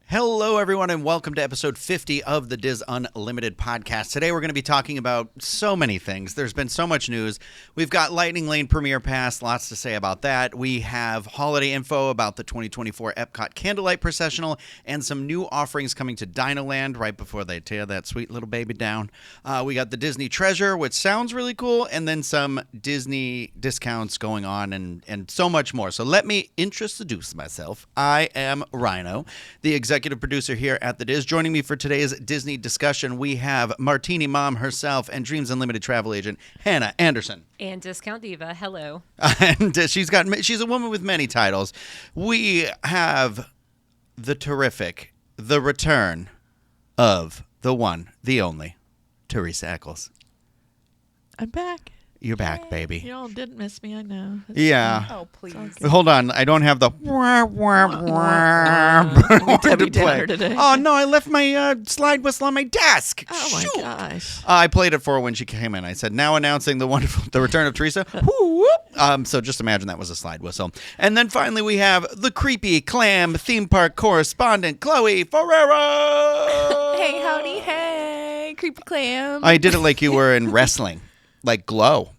Hello, everyone, and welcome to episode 50 of the Diz Unlimited podcast. Today, we're going to be talking about so many things. There's been so much news. We've got Lightning Lane Premiere Pass, lots to say about that. We have holiday info about the 2024 Epcot Candlelight Processional and some new offerings coming to Dinoland right before they tear that sweet little baby down. We got the Disney Treasure, which sounds really cool, and then some Disney discounts going on and so much more. So let me introduce myself. I am Rhino, the executive producer here at the Diz. Joining me for today's Disney discussion, we have Martini Mom herself and Dreams Unlimited travel agent Hannah Anderson. And Discount Diva, hello. And she's a woman with many titles. We have the terrific, the return of the one, the only, Teresa Eccles. I'm back. You're back, baby. Y'all didn't miss me, I know. Yeah. Oh, please. Okay. Hold on, I don't have the Debbie Downer today. Oh no, I left my slide whistle on my desk. Oh my Shoot. gosh. I played it for her when she came in. I said, "Now announcing the return of Teresa." So just imagine that was a slide whistle. And then finally we have the creepy clam theme park correspondent Chloe Ferrero. Hey, howdy, hey, creepy clam. I did it like you were in wrestling, like Glow.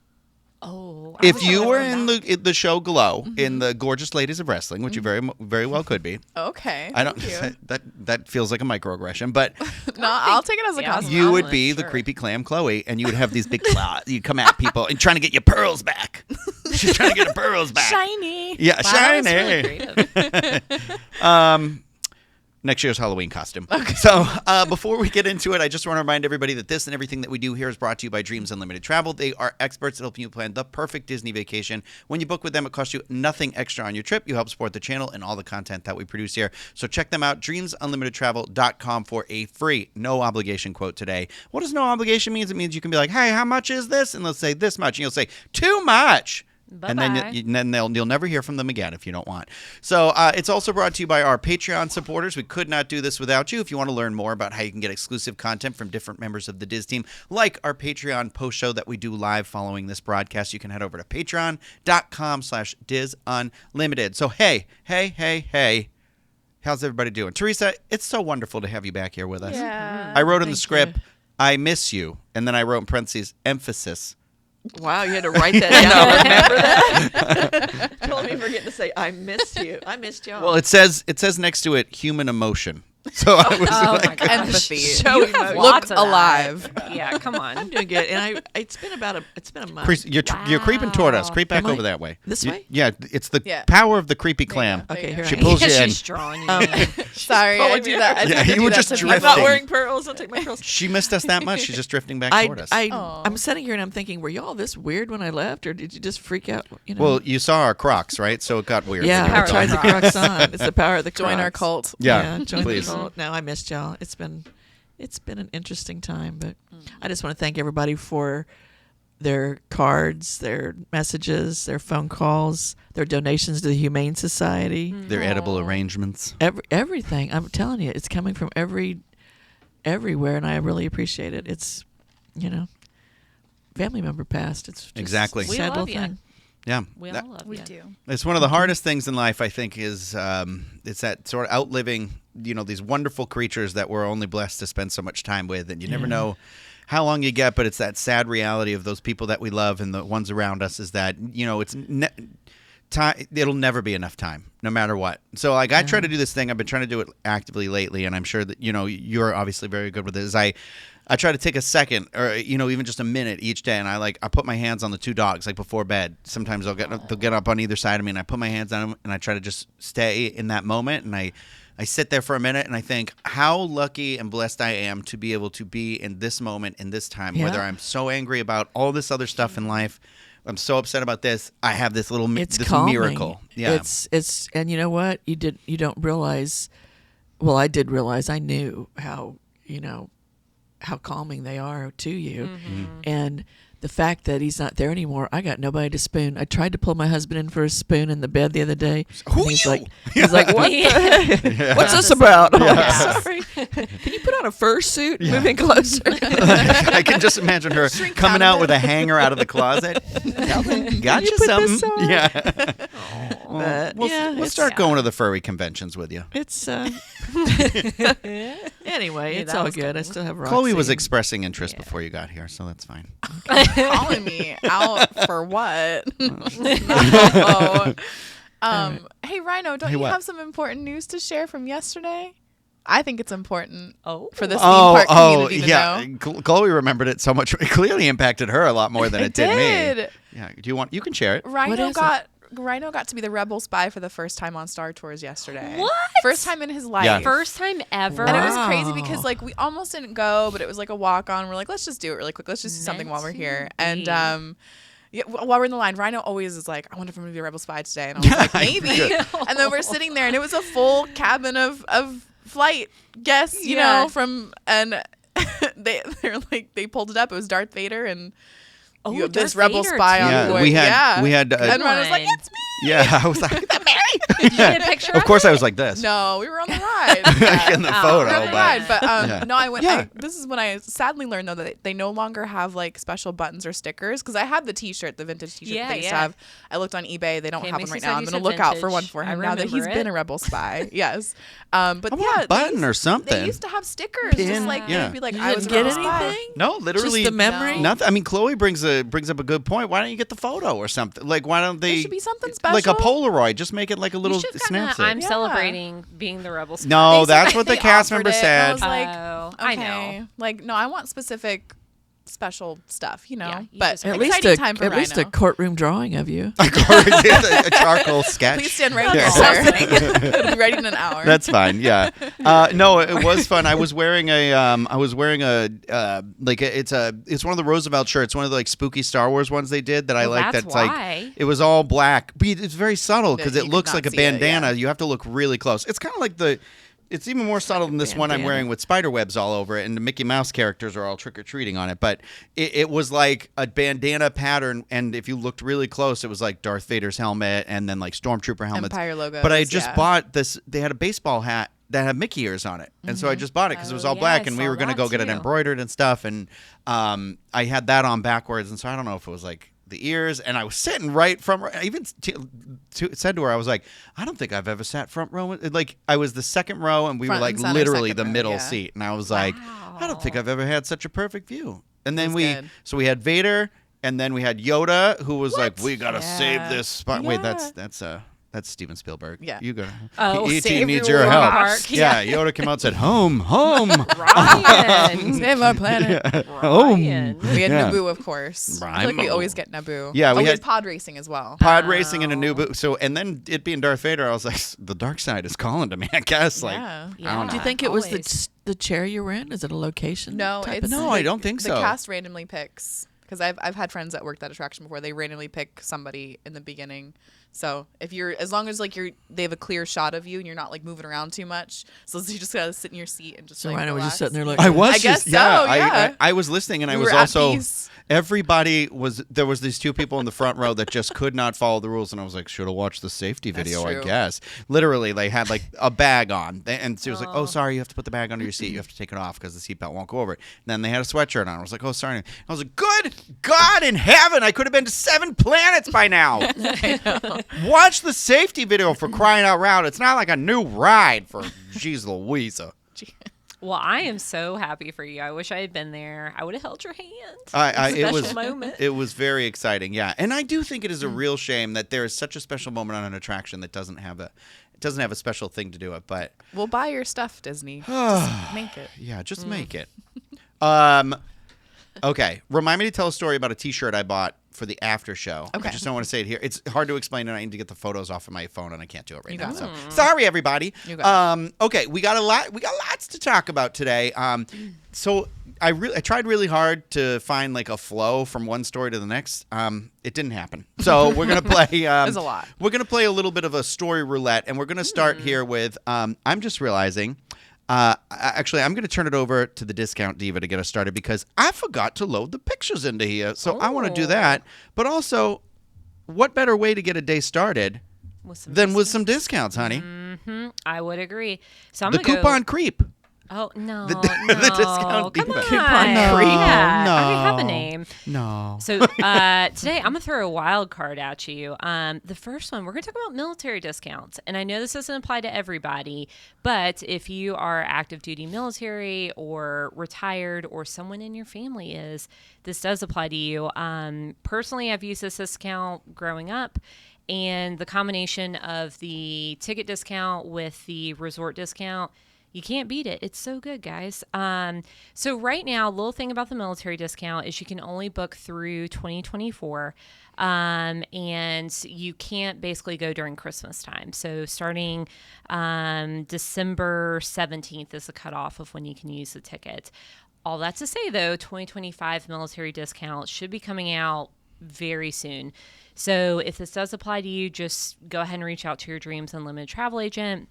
Oh, If you were in the show Glow, in the Gorgeous Ladies of Wrestling, which you very well could be. Okay. I don't. Thank you. That feels like a microaggression, but No, I'll take it as a compliment. you would be the creepy clam Chloe, and you would have these big claws. You'd come at people and trying to get your pearls back. She's trying to get her pearls back. Shiny. Yeah, Wow, shiny. that's really creative. Next year's Halloween costume. Okay. So before we get into it, I just want to remind everybody that this and everything that we do here is brought to you by Dreams Unlimited Travel. They are experts at helping you plan the perfect Disney vacation. When you book with them, it costs you nothing extra on your trip. You help support the channel and all the content that we produce here. So check them out, dreamsunlimitedtravel.com for a free, no obligation quote today. What does no obligation mean? It means you can be like, hey, how much is this? And they'll say this much. And you'll say, too much. Bye-bye. And then you'll never hear from them again if you don't want. So it's also brought to you by our Patreon supporters. We could not do this without you. If you want to learn more about how you can get exclusive content from different members of the Diz team, like our Patreon post show that we do live following this broadcast, you can head over to patreon.com/DizUnlimited. So hey, how's everybody doing? Teresa, it's so wonderful to have you back here with us. Yeah. I wrote in the Thank script, you. I miss you. And then I wrote in parentheses, emphasis. Wow, you had to write that down. Remember that? Told me forget to say, I miss you. I missed y'all. Well, it says next to it, human emotion. So I was Oh like, my gosh. Empathy. Show You have emotion. lots Look of that. alive. Yeah, come on. I'm doing good. And it's been a month. You're creeping toward us. Creep back Am I? over that way. This You- way? Yeah, it's the Yeah. power of the creepy clam. There you Okay, go. here She I pulls you in. She's drawing you. Sorry, I do that. I Yeah, tend to you do were that just to drifting. I'm not people. wearing pearls. Don't take my pearls. She missed us that much. She's just drifting back toward us. I'm sitting here and I'm thinking, were y'all this weird when I left, or did you just freak out? You know? Well, you saw our Crocs, right? So it got weird. yeah, when you I were tried the talking. Crocs on. It's the power of the Crocs. Join our cult. Yeah, join please. the cult. No, I missed y'all. It's been an interesting time, but I just want to thank everybody for their cards, their messages, their phone calls, their donations to the Humane Society. Their edible arrangements. Everything. I'm telling you, it's coming from everywhere, and I really appreciate it. It's, family member passed. It's just Exactly. a We sad love little ya. thing. Yeah. We That- all love We you. do. It's one of the hardest things in life, I think, is it's that sort of outliving, these wonderful creatures that we're only blessed to spend so much time with, and you never know how long you get, but it's that sad reality of those people that we love and the ones around us is that, it's time. It'll never be enough time, no matter what. So, I try to do this thing. I've been trying to do it actively lately, and I'm sure that, you're obviously very good with it, is I try to take a second or, even just a minute each day, and I put my hands on the two dogs, before bed. Sometimes they'll get up on either side of me, and I put my hands on them, and I try to just stay in that moment, and I sit there for a minute, and I think how lucky and blessed I am to be able to be in this moment, in this time, whether I'm so angry about all this other stuff in life, I'm so upset about this, I have this little It's this calming. miracle. Yeah. It's and you know what? You don't realize, well, I did realize, I knew how calming they are to you. Mm-hmm. And the fact that he's not there anymore, I got nobody to spoon. I tried to pull my husband in for a spoon in the bed the other day. Who and he's you? like, what the heck? What's this about? I'm like, sorry. Can you put on a fursuit? Moving closer. I can just imagine her coming out with a hanger out of the closet. Got you put something. this on? Yeah. But, We'll start going to the furry conventions with you. It's anyway, it's that all was good. I good. still have Roxy. Chloe was expressing interest before you got here, so that's fine. Calling me out for what? No. Hey, Rhino, don't Hey, you what? have some important news to share from yesterday? I think it's important Oh. for this theme park community to know. Chloe remembered it so much. It clearly impacted her a lot more than it did me. did. Yeah. Do you want? You can share it. Rhino is got to be the rebel spy for the first time on Star Tours yesterday. What? First time in his life. Yeah. First time ever. And it was Wow. crazy because like we almost didn't go, but it was like a walk on. We're like, let's just do it really quick. Let's just do something while we're here. And yeah, while we're in the line, Rhino always is like, I wonder if I'm gonna be a rebel spy today. And I was like, maybe. And then we're sitting there, and it was a full cabin of flight guests, you know, from and they pulled it up. It was Darth Vader and you have this Darth rebel Vader, spy too. on Yeah, board. we had. And Rhino was like, it's me. Yeah, I was like, Did you get a picture of course I was like this. No, we were on the ride. In the Oh. photo, We were on the but ride, but Yeah. no, I went. Yeah. This is when I sadly learned though that they no longer have like special buttons or stickers because I had the T-shirt, the vintage T-shirt Yeah, that they used to yeah. have. I looked on eBay; they don't Okay, have makes one right me now. sad I'm you gonna said look out for one vintage. for I him now that he's remember been it. a rebel spy. Yes, but I yeah, want a button they or used- something. They used to have stickers, Pin, just like yeah. they'd be like, You "I was didn't a get rebel spy." anything? No, literally Just the memory? nothing. I mean, Chloe brings up a good point. Why don't you get the photo or something? Like, why don't There they should be something like a special. Polaroid? Just make it like a little You should kinda, snapshot. I'm Yeah. celebrating being the rebel spy. No, They that's said what the they cast offered member it, and I said. was like, Oh, okay. I know. Like, no, I want specific, special stuff, you know. Yeah, you but just- At least exciting time for at least a Rhino. courtroom drawing of you. A charcoal sketch. Please stand right Yeah. there. It'll be ready in an hour. That's fine. Yeah. No, it was fun. I was wearing it's one of the Roosevelt shirts, one of the like spooky Star Wars ones they did that I Well, like. that's That's why. like it was all black, but it's very subtle because Yeah, it you looks could like a not see it, bandana. yeah. You have to look really close. It's kind of like it's even more subtle than this one I'm Bandana. wearing with spider webs all over it, and the Mickey Mouse characters are all trick or treating on it. But it was like a bandana pattern, and if you looked really close, it was like Darth Vader's helmet, and then like Stormtrooper helmets. Empire logos. But I just yeah. bought this. They had a baseball hat that had Mickey ears on it, and so I just bought it because it was Oh, all yeah, black, I and we saw were gonna that go get it too. embroidered and stuff. And I had that on backwards, and so I don't know if it was like the ears. And I was sitting right from. I even said to her, I was like, I don't think I've ever sat front row. Like I was the second row, and we Front were and like center, literally second the row, middle yeah. seat, and I was like, I don't think I've ever had such a perfect view. And then was we good. so we had Vader. And then we had Yoda, who was like, "We gotta Yeah. save this spot." Wait, Yeah. that's Steven Spielberg. Yeah. You go. Oh, E.T. save needs your your help. park. Yeah, Yoda came out and said, "Home, home, Ryan. Save our planet. Ryan. We had Yeah. Naboo, of course. I feel like we Rhino. always get Naboo. Yeah, we we had- pod racing as well. pod racing in a new Oh. boot." So, and then it being Darth Vader, I was like, "The dark side is calling to me." I guess. Like, Yeah. Yeah. Do you think it was always. the chair you were in? Is it a location? No, type it's of No, thing? I don't think the so. cast randomly picks because I've had friends that worked that attraction before. They randomly pick somebody in the beginning. So if you're as long as like they have a clear shot of you and you're not like moving around too much, so you just gotta sit in your seat and just So like Rhino was just relax. sitting there like, I was I guess just yeah, so, yeah. I was listening, and I We was were at also. peace. Everybody was there was these two people in the front row that just could not follow the rules, and I was like, should have watched the safety That's video, I true. guess. Literally, they had like a bag on, and she was like, "Oh, Oh. sorry, you have to put the bag under your seat. You have to take it off because the seatbelt won't go over it." And then they had a sweatshirt on. I was like, "Oh, sorry." I was like, "Good God in heaven! I could have been to 7 planets by now." Watch the safety video for crying out loud. It's not like a new ride for jeez Louisa. Well, I am so happy for you. I wish I had been there. I would have held your hand. It Special was moment. It was very exciting, yeah. And I do think it is a real shame that there is such a special moment on an attraction that doesn't have a special thing to do it. But We'll buy your stuff, Disney. Just make it. yeah, just make it. Okay, remind me to tell a story about a T-shirt I bought for the after show. Okay. I just don't want to say it here. It's hard to explain, and I need to get the photos off of my phone, and I can't do it right You now. got So it. sorry, everybody. You got Okay, we got lots to talk about today. So I tried really hard to find like a flow from one story to the next. It didn't happen. So we're gonna play. There's a lot. We're gonna play a little bit of a story roulette, and we're gonna start here with. I'm just realizing. Actually, I'm going to turn it over to the discount diva to get us started because I forgot to load the pictures into here. So I want to do that. But also, what better way to get a day started than with some discounts, honey? Mm-hmm. I would agree. So I'm the gonna coupon creep. Oh, no. The discount Come diva. on. Coupon No, creep. Yeah, no. I already have a name. No. So today I'm going to throw a wild card at you. The first one, we're going to talk about military discounts. And I know this doesn't apply to everybody, but if you are active duty military or retired or someone in your family is, this does apply to you. Personally, I've used this discount growing up. And the combination of the ticket discount with the resort discount, you can't beat it. It's so good, guys. So right now, little thing about the military discount is you can only book through 2024, and you can't basically go during Christmas time. So starting December 17th is the cutoff of when you can use the ticket. All that to say, though, 2025 military discount should be coming out very soon. So if this does apply to you, just go ahead and reach out to your Dreams Unlimited travel agent,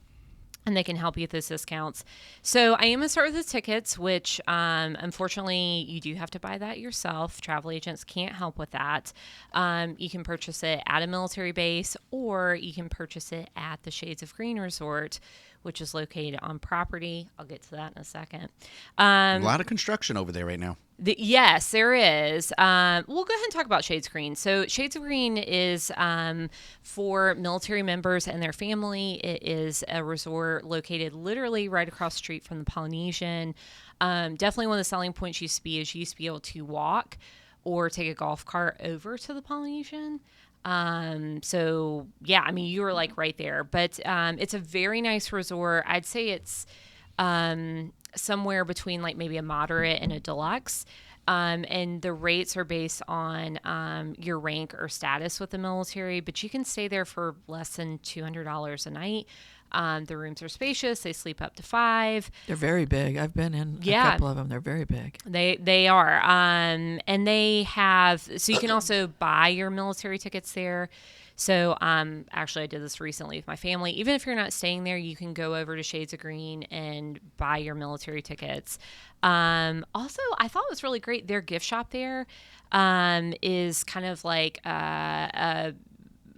and they can help you with those discounts. So I am going to start with the tickets, which unfortunately you do have to buy that yourself. Travel agents can't help with that. You can purchase it at a military base, or you can purchase it at the Shades of Green Resort, which is located on property. I'll get to that in a second. A lot of construction over there right now. Yes, there is. We'll go ahead and talk about Shades of Green. So Shades of Green is for military members and their family. It is a resort located literally right across the street from the Polynesian. Definitely one of the selling points used to be able to walk or take a golf cart over to the Polynesian. So yeah, I mean, you were like right there, but it's a very nice resort. I'd say it's somewhere between like maybe a moderate and a deluxe. And the rates are based on your rank or status with the military, but you can stay there for less than $200 a night. The rooms are spacious. They sleep up to 5. They're very big. I've been in a couple of them. They're very big. They are. And they have, so you can also buy your military tickets there. So actually I did this recently with my family. Even if you're not staying there, you can go over to Shades of Green and buy your military tickets. Also, I thought it was really great. Their gift shop there is kind of like a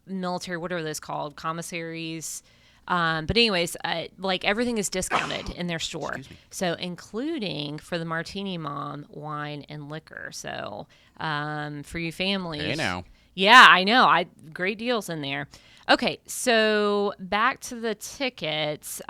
military, what are those called? Commissaries. But anyways, like everything is discounted in their store. So including for the Martini Mom, wine and liquor. So for you families. Hey now. Yeah, I know. Great deals in there. Okay, so back to the tickets.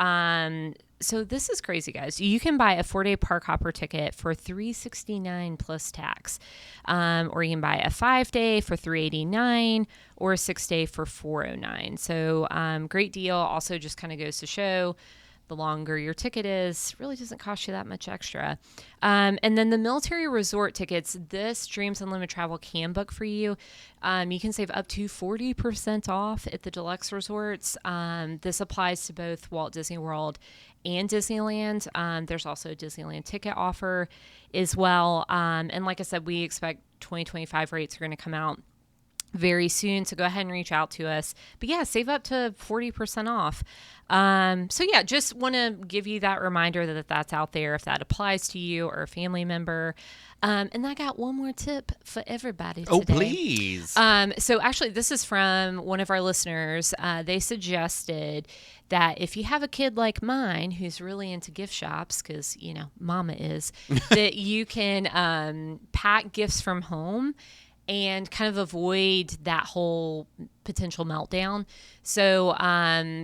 So this is crazy, guys. You can buy a 4-day park hopper ticket for $369 plus tax, or you can buy a 5-day for $389, or a 6-day for $409. So great deal. Also, just kind of goes to show the longer your ticket is, really doesn't cost you that much extra. And then the military resort tickets, this Dreams Unlimited Travel can book for you. You can save up to 40% off at the deluxe resorts. This applies to both Walt Disney World and Disneyland. There's also a Disneyland ticket offer as well. And like I said, we expect 2025 rates are going to come out very soon, so go ahead and reach out to us. But yeah, save up to 40% off. So yeah, just want to give you that reminder that that's out there if that applies to you or a family member. And I got one more tip for everybody today. Oh, please. So actually, this is from one of our listeners. They suggested that if you have a kid like mine who's really into gift shops, because, you know, mama is, that you can pack gifts from home and kind of avoid that whole potential meltdown. So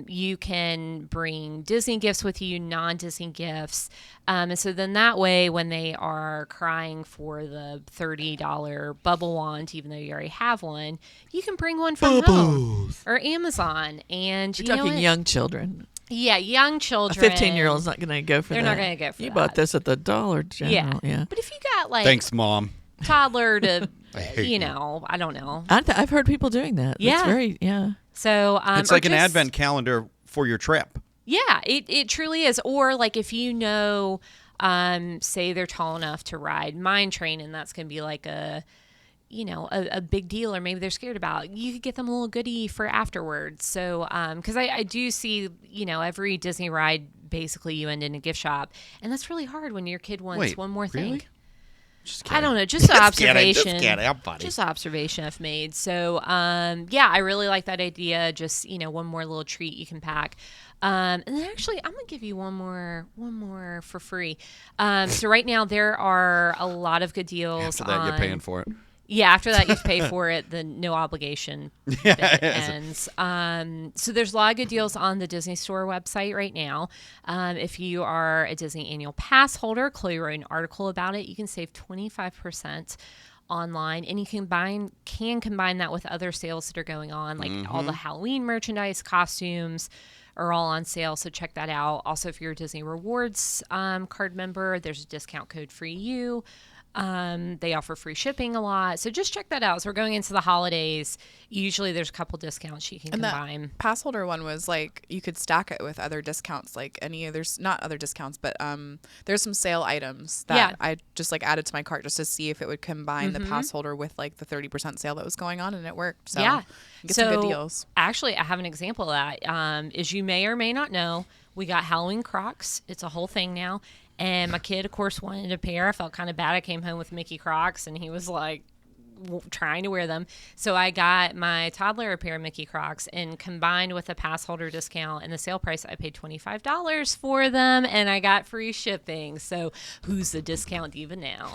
you can bring Disney gifts with you, non-Disney gifts. And so then that way, when they are crying for the $30 bubble wand, even though you already have one, you can bring one from home or Amazon. And You're talking young children. Yeah, young A children. 15-year-old's not going to go for that. They're not going to go for that. You bought this at the Dollar General. Yeah. But if you got like Thanks, Mom. toddler to, you know, I don't know. I've heard people doing that. Yeah. It's very, yeah. So it's like an advent calendar for your trip. Yeah, it truly is. Or like if you know, say they're tall enough to ride Mine Train, and that's going to be like a, a big deal, or maybe they're scared about, you could get them a little goodie for afterwards. So, because I do see, every Disney ride, basically you end in a gift shop, and that's really hard when your kid wants one more thing. Really? I don't know, just an observation. Buddy. Just observation I've made. So, I really like that idea. Just one more little treat you can pack. And then actually, I'm gonna give you one more for free. So right now there are a lot of good deals. After that, you're paying for it. Yeah, after that you pay for it. The no obligation bit ends. So there's a lot of good deals on the Disney Store website right now. If you are a Disney annual pass holder, Chloe wrote an article about it. You can save 25% online, and you can combine that with other sales that are going on, like all the Halloween merchandise, costumes are all on sale, so check that out. Also, if you're a Disney Rewards card member, there's a discount code for you. They offer free shipping a lot, so just check that out. So we're going into the holidays. Usually there's a couple discounts you can combine. That pass holder one was like you could stack it with other discounts, like there's not other discounts, but there's some sale items that I just like added to my cart just to see if it would combine the pass holder with like the 30% sale that was going on, and it worked. So get some good deals. Actually, I have an example of that. As you may or may not know, we got Halloween Crocs. It's a whole thing now. And my kid, of course, wanted a pair. I felt kind of bad. I came home with Mickey Crocs, and he was like trying to wear them. So I got my toddler a pair of Mickey Crocs, and combined with a pass holder discount and the sale price, I paid $25 for them, and I got free shipping. So who's the discount diva now?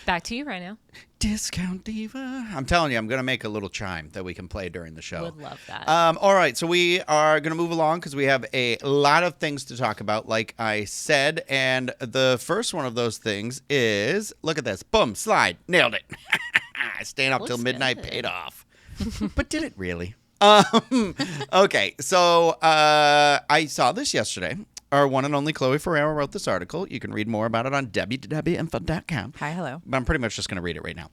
Back to you right now. Discount diva. I'm telling you, I'm going to make a little chime that we can play during the show. Would love that. All right, so we are going to move along because we have a lot of things to talk about, like I said. And the first one of those things is, look at this. Boom, slide. Nailed it. Staying up till midnight paid off. But did it really? Okay, so I saw this yesterday. Our one and only Chloe Ferreira wrote this article. You can read more about it on www.info.com. Hi, hello. But I'm pretty much just going to read it right now.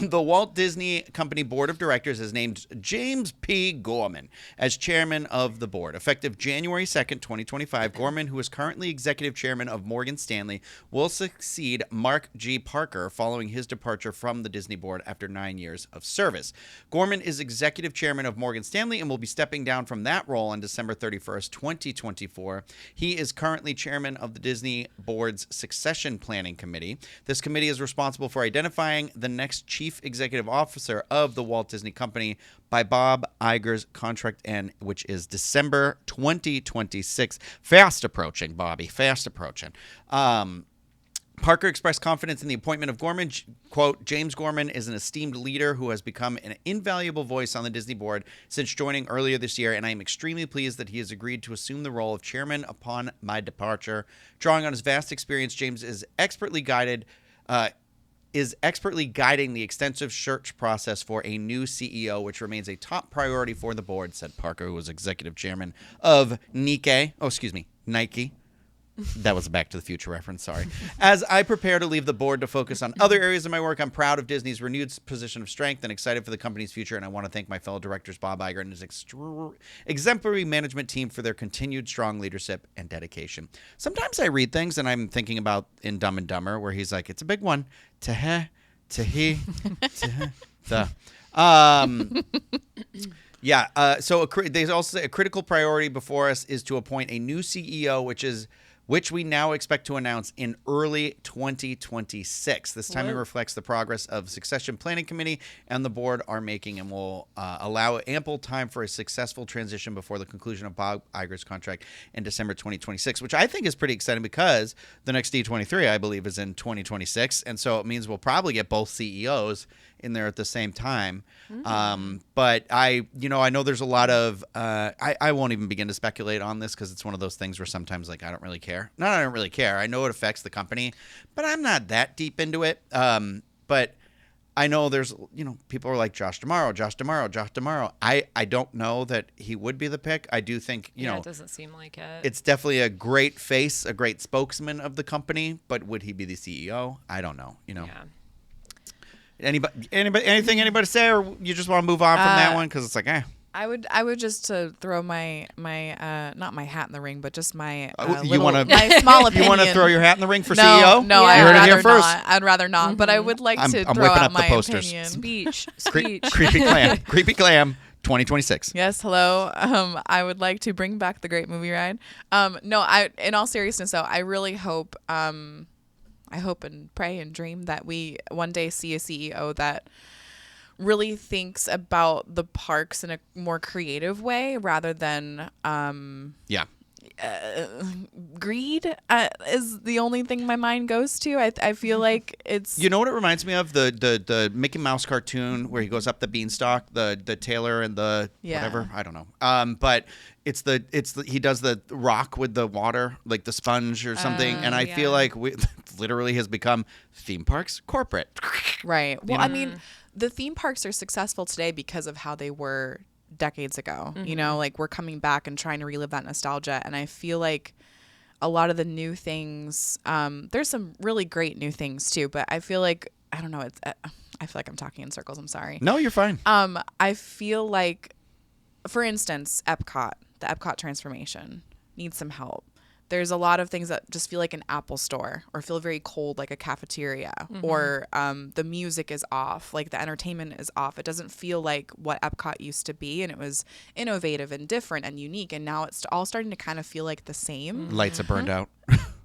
The Walt Disney Company Board of Directors has named James P. Gorman as chairman of the board. Effective January 2nd, 2025, Gorman, who is currently executive chairman of Morgan Stanley, will succeed Mark G. Parker following his departure from the Disney board after 9 years of service. Gorman is executive chairman of Morgan Stanley and will be stepping down from that role on December 31st, 2024. He is currently chairman of the Disney Board's Succession Planning Committee. This committee is responsible for identifying the next chief executive officer of the Walt Disney Company by Bob Iger's contract end, which is December 2026. Fast approaching, Bobby, fast approaching. Parker expressed confidence in the appointment of Gorman. Quote, James Gorman is an esteemed leader who has become an invaluable voice on the Disney board since joining earlier this year, and I am extremely pleased that he has agreed to assume the role of chairman upon my departure. Drawing on his vast experience, James is expertly guiding the extensive search process for a new CEO, which remains a top priority for the board, said Parker, who was executive chairman of Nike. That was a Back to the Future reference, sorry. As I prepare to leave the board to focus on other areas of my work, I'm proud of Disney's renewed position of strength and excited for the company's future, and I want to thank my fellow directors, Bob Iger, and his exemplary management team for their continued strong leadership and dedication. Sometimes I read things, and I'm thinking about in Dumb and Dumber, where he's like, it's a big one. To he, the. Yeah, so there's also a critical priority before us is to appoint a new CEO, which we now expect to announce in early 2026. This timing reflects the progress of Succession Planning Committee and the board are making and will allow ample time for a successful transition before the conclusion of Bob Iger's contract in December 2026, which I think is pretty exciting because the next D23, I believe, is in 2026. And so it means we'll probably get both CEOs in there at the same time. But I know there's a lot of, I won't even begin to speculate on this because it's one of those things where sometimes like, I don't really care. No, I don't really care. I know it affects the company, but I'm not that deep into it. But I know there's, people are like Josh D'Amaro. I don't know that he would be the pick. I do think, it doesn't seem like it. It's definitely a great face, a great spokesman of the company, but would he be the CEO? I don't know, Yeah. Anything anybody say, or you just want to move on from that one because it's like, I would just to throw my not my hat in the ring, but just my you little, wanna- my small opinion. You want to throw your hat in the ring for no, CEO? No, Yeah. I'd You heard it here rather first. not. I'd rather not. But I would like to I'm throw whipping out up the my posters. opinion. Speech. Creepy Clam. Creepy Clam 2026. Yes, hello. I would like to bring back the Great Movie Ride. No, in all seriousness, though, I really hope, I hope and pray and dream that we one day see a CEO that really thinks about the parks in a more creative way rather than Yeah. greed is the only thing my mind goes to. I feel like it's You know what it reminds me of? The Mickey Mouse cartoon where he goes up the beanstalk, the tailor and the whatever. I don't know. But it's the he does the rock with the water, like the sponge or something. And I feel like we literally has become theme parks corporate. right. Well, know? I mean, the theme parks are successful today because of how they were decades ago. You know, like we're coming back and trying to relive that nostalgia. And I feel like a lot of the new things, there's some really great new things too, but I feel like, I don't know, I feel like I'm talking in circles. I'm sorry. No, you're fine. I feel like, for instance, the Epcot transformation needs some help. There's a lot of things that just feel like an Apple store or feel very cold like a cafeteria or the music is off, like the entertainment is off. It doesn't feel like what Epcot used to be, and it was innovative and different and unique, and now it's all starting to kind of feel like the same. Lights are burned out.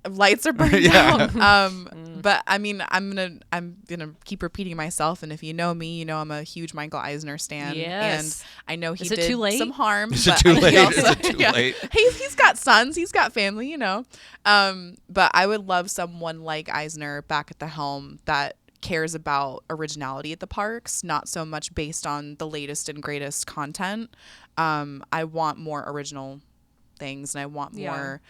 Lights are burned Yeah. out. But I mean, I'm gonna keep repeating myself, and if you know me, you know I'm a huge Michael Eisner stan. Yes. And I know he Is it did too late? some harm. Is it but too he late? also- Is it too late? He's got sons, he's got family, you know. But I would love someone like Eisner back at the helm that cares about originality at the parks, not so much based on the latest and greatest content. I want more original things, and I want more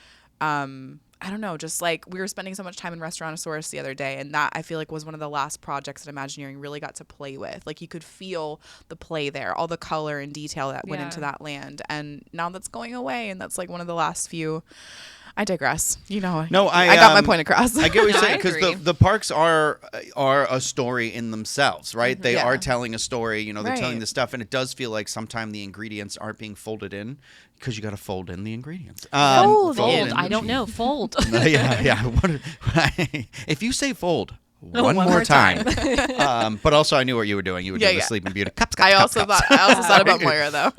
I don't know, just like we were spending so much time in Restaurantosaurus the other day, and that I feel like was one of the last projects that Imagineering really got to play with. Like you could feel the play there, all the color and detail that went into that land. And now that's going away, and that's like one of the last few. I digress. You know, No, I got my point across. I get what you're No, I saying, because agree. the parks are a story in themselves, right? They Yeah. are telling a story. You know, they're telling Right. the stuff, and it does feel like sometimes the ingredients aren't being folded in because you got to fold in the ingredients. Fold Fold. in. I don't know. Fold. Yeah. If you say fold one more time. But also, I knew what you were doing. You were doing the Sleeping Beauty. Cups, I also thought about Moira though.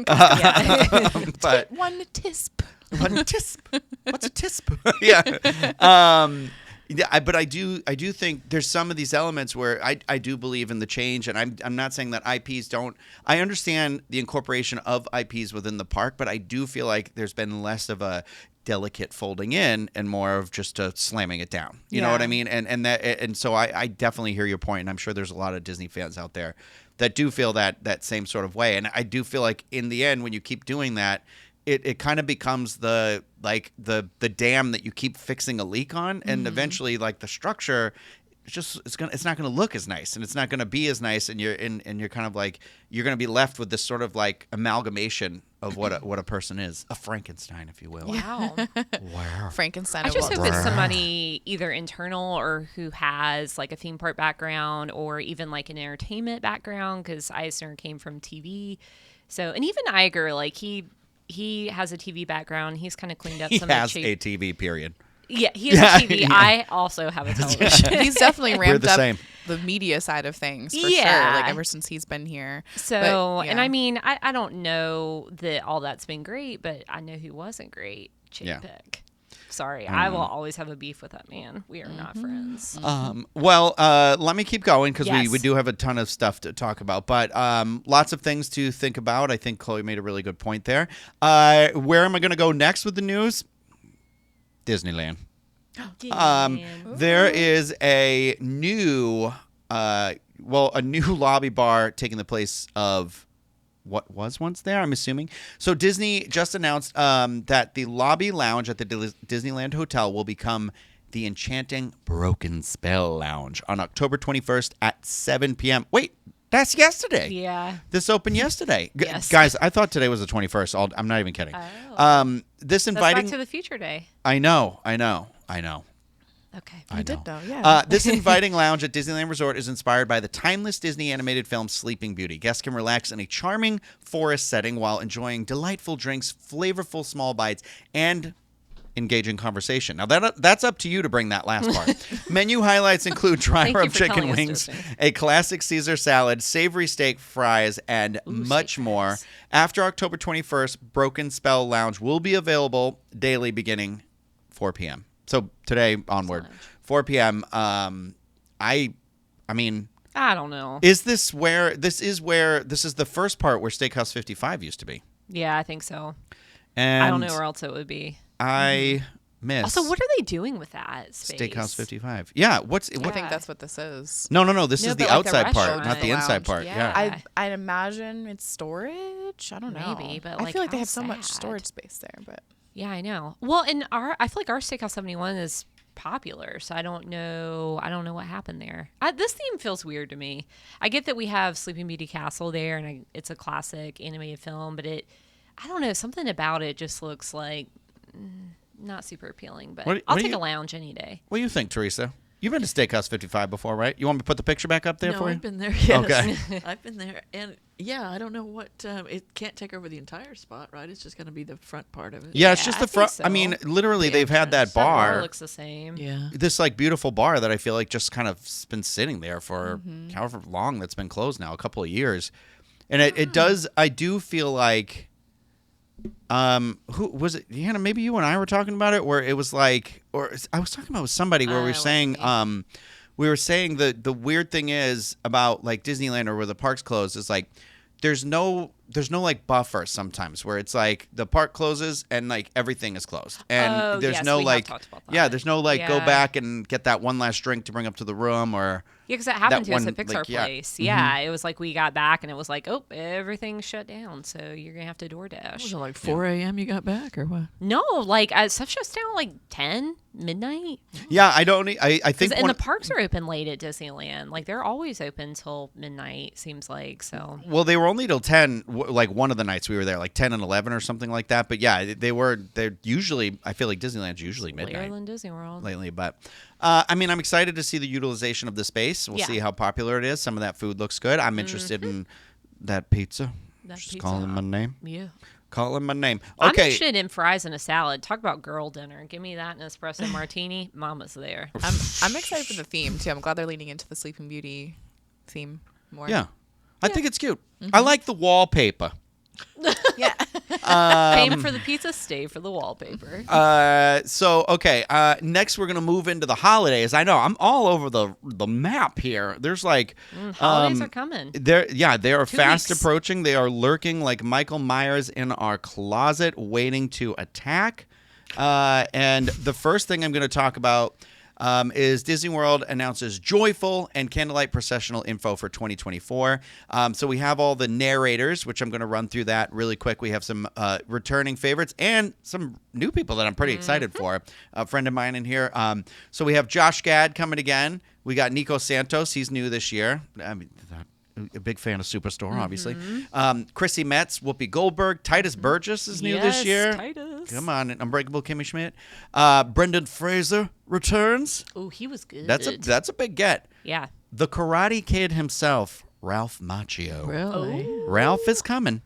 but One tisp. One tisp. What's a tisp? Yeah. But I do think there's some of these elements where I do believe in the change, and I'm not saying that IPs don't. I understand the incorporation of IPs within the park, but I do feel like there's been less of a delicate folding in and more of just slamming it down. You know what I mean? And so I definitely hear your point, and I'm sure there's a lot of Disney fans out there that do feel that same sort of way. And I do feel like in the end, when you keep doing that, it kind of becomes the dam that you keep fixing a leak on, and eventually like the structure it's not gonna look as nice, and it's not gonna be as nice, and you're kind of like you're gonna be left with this sort of like amalgamation of what a person is, a Frankenstein, if you will. Wow. Wow. Frankenstein. I of just Walt hope it's Disney. somebody either internal or who has like a theme park background or even like an entertainment background, because Eisner came from TV. So, and even Iger, like he has a TV background. He's kind of cleaned up He some has of a TV, period. Yeah, he has a TV. Yeah. I also have a television. He's definitely ramped the up same. the media side of things for Yeah. sure. Like ever since he's been here. So, But, and yeah. I mean, I don't know that all that's been great, but I know who wasn't great. Yeah. Pick. Sorry, I will always have a beef with that man. We are not friends. Well, let me keep going, because we Yes. do have a ton of stuff to talk about, but lots of things to think about. I think Chloe made a really good point there. Where am I going to go next with the news? Disneyland. There is a new lobby bar taking the place of what was once there, I'm assuming. So Disney just announced that the lobby lounge at the Disneyland Hotel will become the Enchanting Broken Spell Lounge on October 21st at 7 p.m. Wait, that's yesterday. Yeah. This opened yesterday. Yes. Guys, I thought today was the 21st. I'm not even kidding. Oh. This That's inviting... Back to the Future Day. I know. Okay. I did know. though, yeah. This inviting lounge at Disneyland Resort is inspired by the timeless Disney animated film Sleeping Beauty. Guests can relax in a charming forest setting while enjoying delightful drinks, flavorful small bites, and engaging conversation. Now that's up to you to bring that last part. Menu highlights include dry Thank you rub for chicken telling us wings, those things. a classic Caesar salad, savory steak fries, and much steak more. fries. After October 21st, Broken Spell Lounge will be available daily beginning 4 p.m. So today onward, 4 p.m. I mean, I don't know. is this is the first part where Steakhouse 55 used to be? Yeah, I think so. And I don't know where else it would be. I miss. Also, what are they doing with that space? Steakhouse 55. Yeah, I what? think that's what this is. No. This No, is the but like the outside part, restaurant. not the The inside lounge. part. Yeah. I'd imagine it's storage. I don't know. Maybe, but, I like, feel like they how have so much sad. storage space there. But Yeah, I know. Well, I feel like our Steakhouse 71 is popular, so I don't know what happened there. This theme feels weird to me. I get that we have Sleeping Beauty Castle there, and it's a classic animated film, but I don't know, something about it just looks like not super appealing. But What I'll do take you- a lounge any day. What do you think, Teresa? You've been to Steakhouse 55 before, right? You want me to put the picture back up there No, for you? I've been there. Yes. Okay. I've been there, and yeah, I don't know what. It can't take over the entire spot, right? It's just going to be the front part of it. Yeah, it's Yeah, just I the think front. so. I mean, literally, The they've had that entrance. That bar bar, looks the same. Yeah. this like beautiful bar that I feel like just kind of been sitting there for however long that's been closed now, a couple of years, and it does. I do feel like, who was it? Johanna, maybe you and I were talking about it, where it was like, or I was talking about with somebody where we were it wasn't saying, me. we were saying the weird thing is about like Disneyland or where the parks closed is like there's no like buffer sometimes where it's like the park closes and like everything is closed and Oh, there's yes, no we have like talked about yeah that. there's no like go Yeah. back and get that one last drink to bring up to the room or Yeah, because that happened to us one, at Pixar like, yeah. Place. Yeah, it was like we got back and it was like, oh, everything's shut down, so you're gonna have to Was DoorDash. it like 4 a.m. you got back, or what? No, like stuff shuts down like 10 midnight. yeah I don't I think And one, the parks are open late at Disneyland. Like they're always open till midnight. Seems like so. well they were only till 10 like one of the nights we were there like 10 and 11 or something like that but yeah they're usually I feel like Disneyland's usually midnight Later than Disney World. lately. But I mean, I'm excited to see the utilization of the space. We'll Yeah. see how popular it is. Some of that food looks good. I'm interested in that pizza. That Just pizza. calling my name. Yeah. Calling my name. I'm Okay. interested in fries and a salad. Talk about girl dinner. Give me that and espresso martini. Mama's there. I'm excited for the theme too. I'm glad they're leaning into the Sleeping Beauty theme more. Yeah. I think it's cute. I like the wallpaper. Yeah. Paying for the pizza, stay for the wallpaper. Next we're gonna move into the holidays. I know I'm all over the map here. There's like Holidays are coming. they are 2 fast weeks. approaching. They are lurking like Michael Myers in our closet, waiting to attack. And the first thing I'm going to talk about is Disney World announces joyful and candlelight processional info for 2024. So we have all the narrators, which I'm going to run through that really quick. We have some returning favorites and some new people that I'm pretty excited for. A friend of mine in here. So we have Josh Gad coming again. We got Nico Santos. He's new this year. I mean, a big fan of Superstore, obviously. Chrissy Metz, Whoopi Goldberg, Titus Burgess is new this Yes, year. Titus. Come on, Unbreakable Kimmy Schmidt. Brendan Fraser returns. Oh, he was good. That's a big get. Yeah. The Karate Kid himself, Ralph Macchio. Really? Ralph is coming.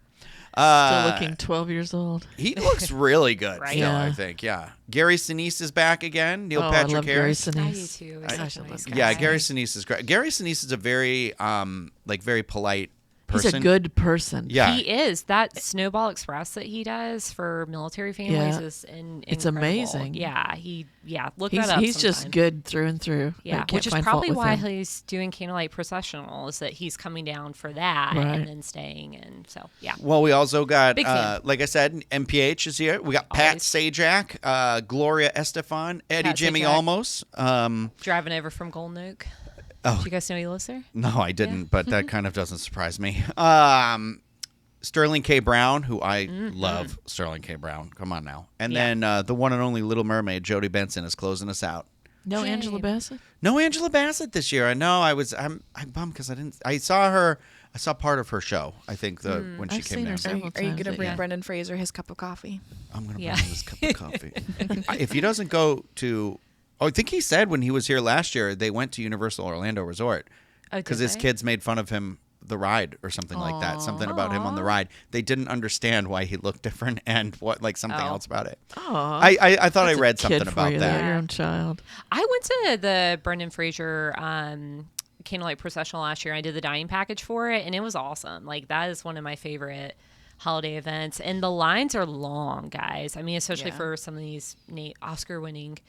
Still looking 12 years old. He looks really good Right? still, I Yeah. think. Yeah. Gary Sinise is back again. Neil I Patrick love Gary Harris. I do Sinise. too. Gosh, He's I such a love nice Gary Yeah, guy. Gary Sinise is great. Gary Sinise is a very very polite He's person. a good person. Yeah. He is. That Snowball Express that he does for military families Yeah. is It's incredible. amazing. Yeah, look He's that up just sometime. good through and through. I Yeah, can't which is find fault probably with why him. he's doing Candlelight Processional, is that he's coming down for that Right. and then staying. And so, yeah. Well, we also got, Big fan. like I said, MPH is here. We got Pat Always. Sajak, Gloria Estefan, Eddie Pat Jimmy Sajak. Olmos. Driving over from Golden Oak. Oh. Did you guys know he lives there? No, I didn't, but that kind of doesn't surprise me. Sterling K. Brown, who I love Sterling K. Brown. Come on now. And Yeah. then the one and only Little Mermaid, Jodie Benson, is closing us out. No Yay. Angela Bassett? No Angela Bassett this year. I know. I'm bummed because I saw her. I saw part of her show. I think when she I've came seen her down. several Are you times, going to but bring yeah. Brendan Fraser his cup of coffee? I'm gonna bring Yeah. him this cup of coffee. If he doesn't go to Oh, I think he said when he was here last year, they went to Universal Orlando Resort because his kids made fun of him the ride or something like that. Something about him on the ride. They didn't understand why he looked different and what something else about it. Oh, I thought I read something about you, that. Your own child. I went to the Brendan Fraser Candlelight Processional last year. I did the dining package for it, and it was awesome. Like, that is one of my favorite holiday events, and the lines are long, guys. I mean, especially for some of these Oscar-winning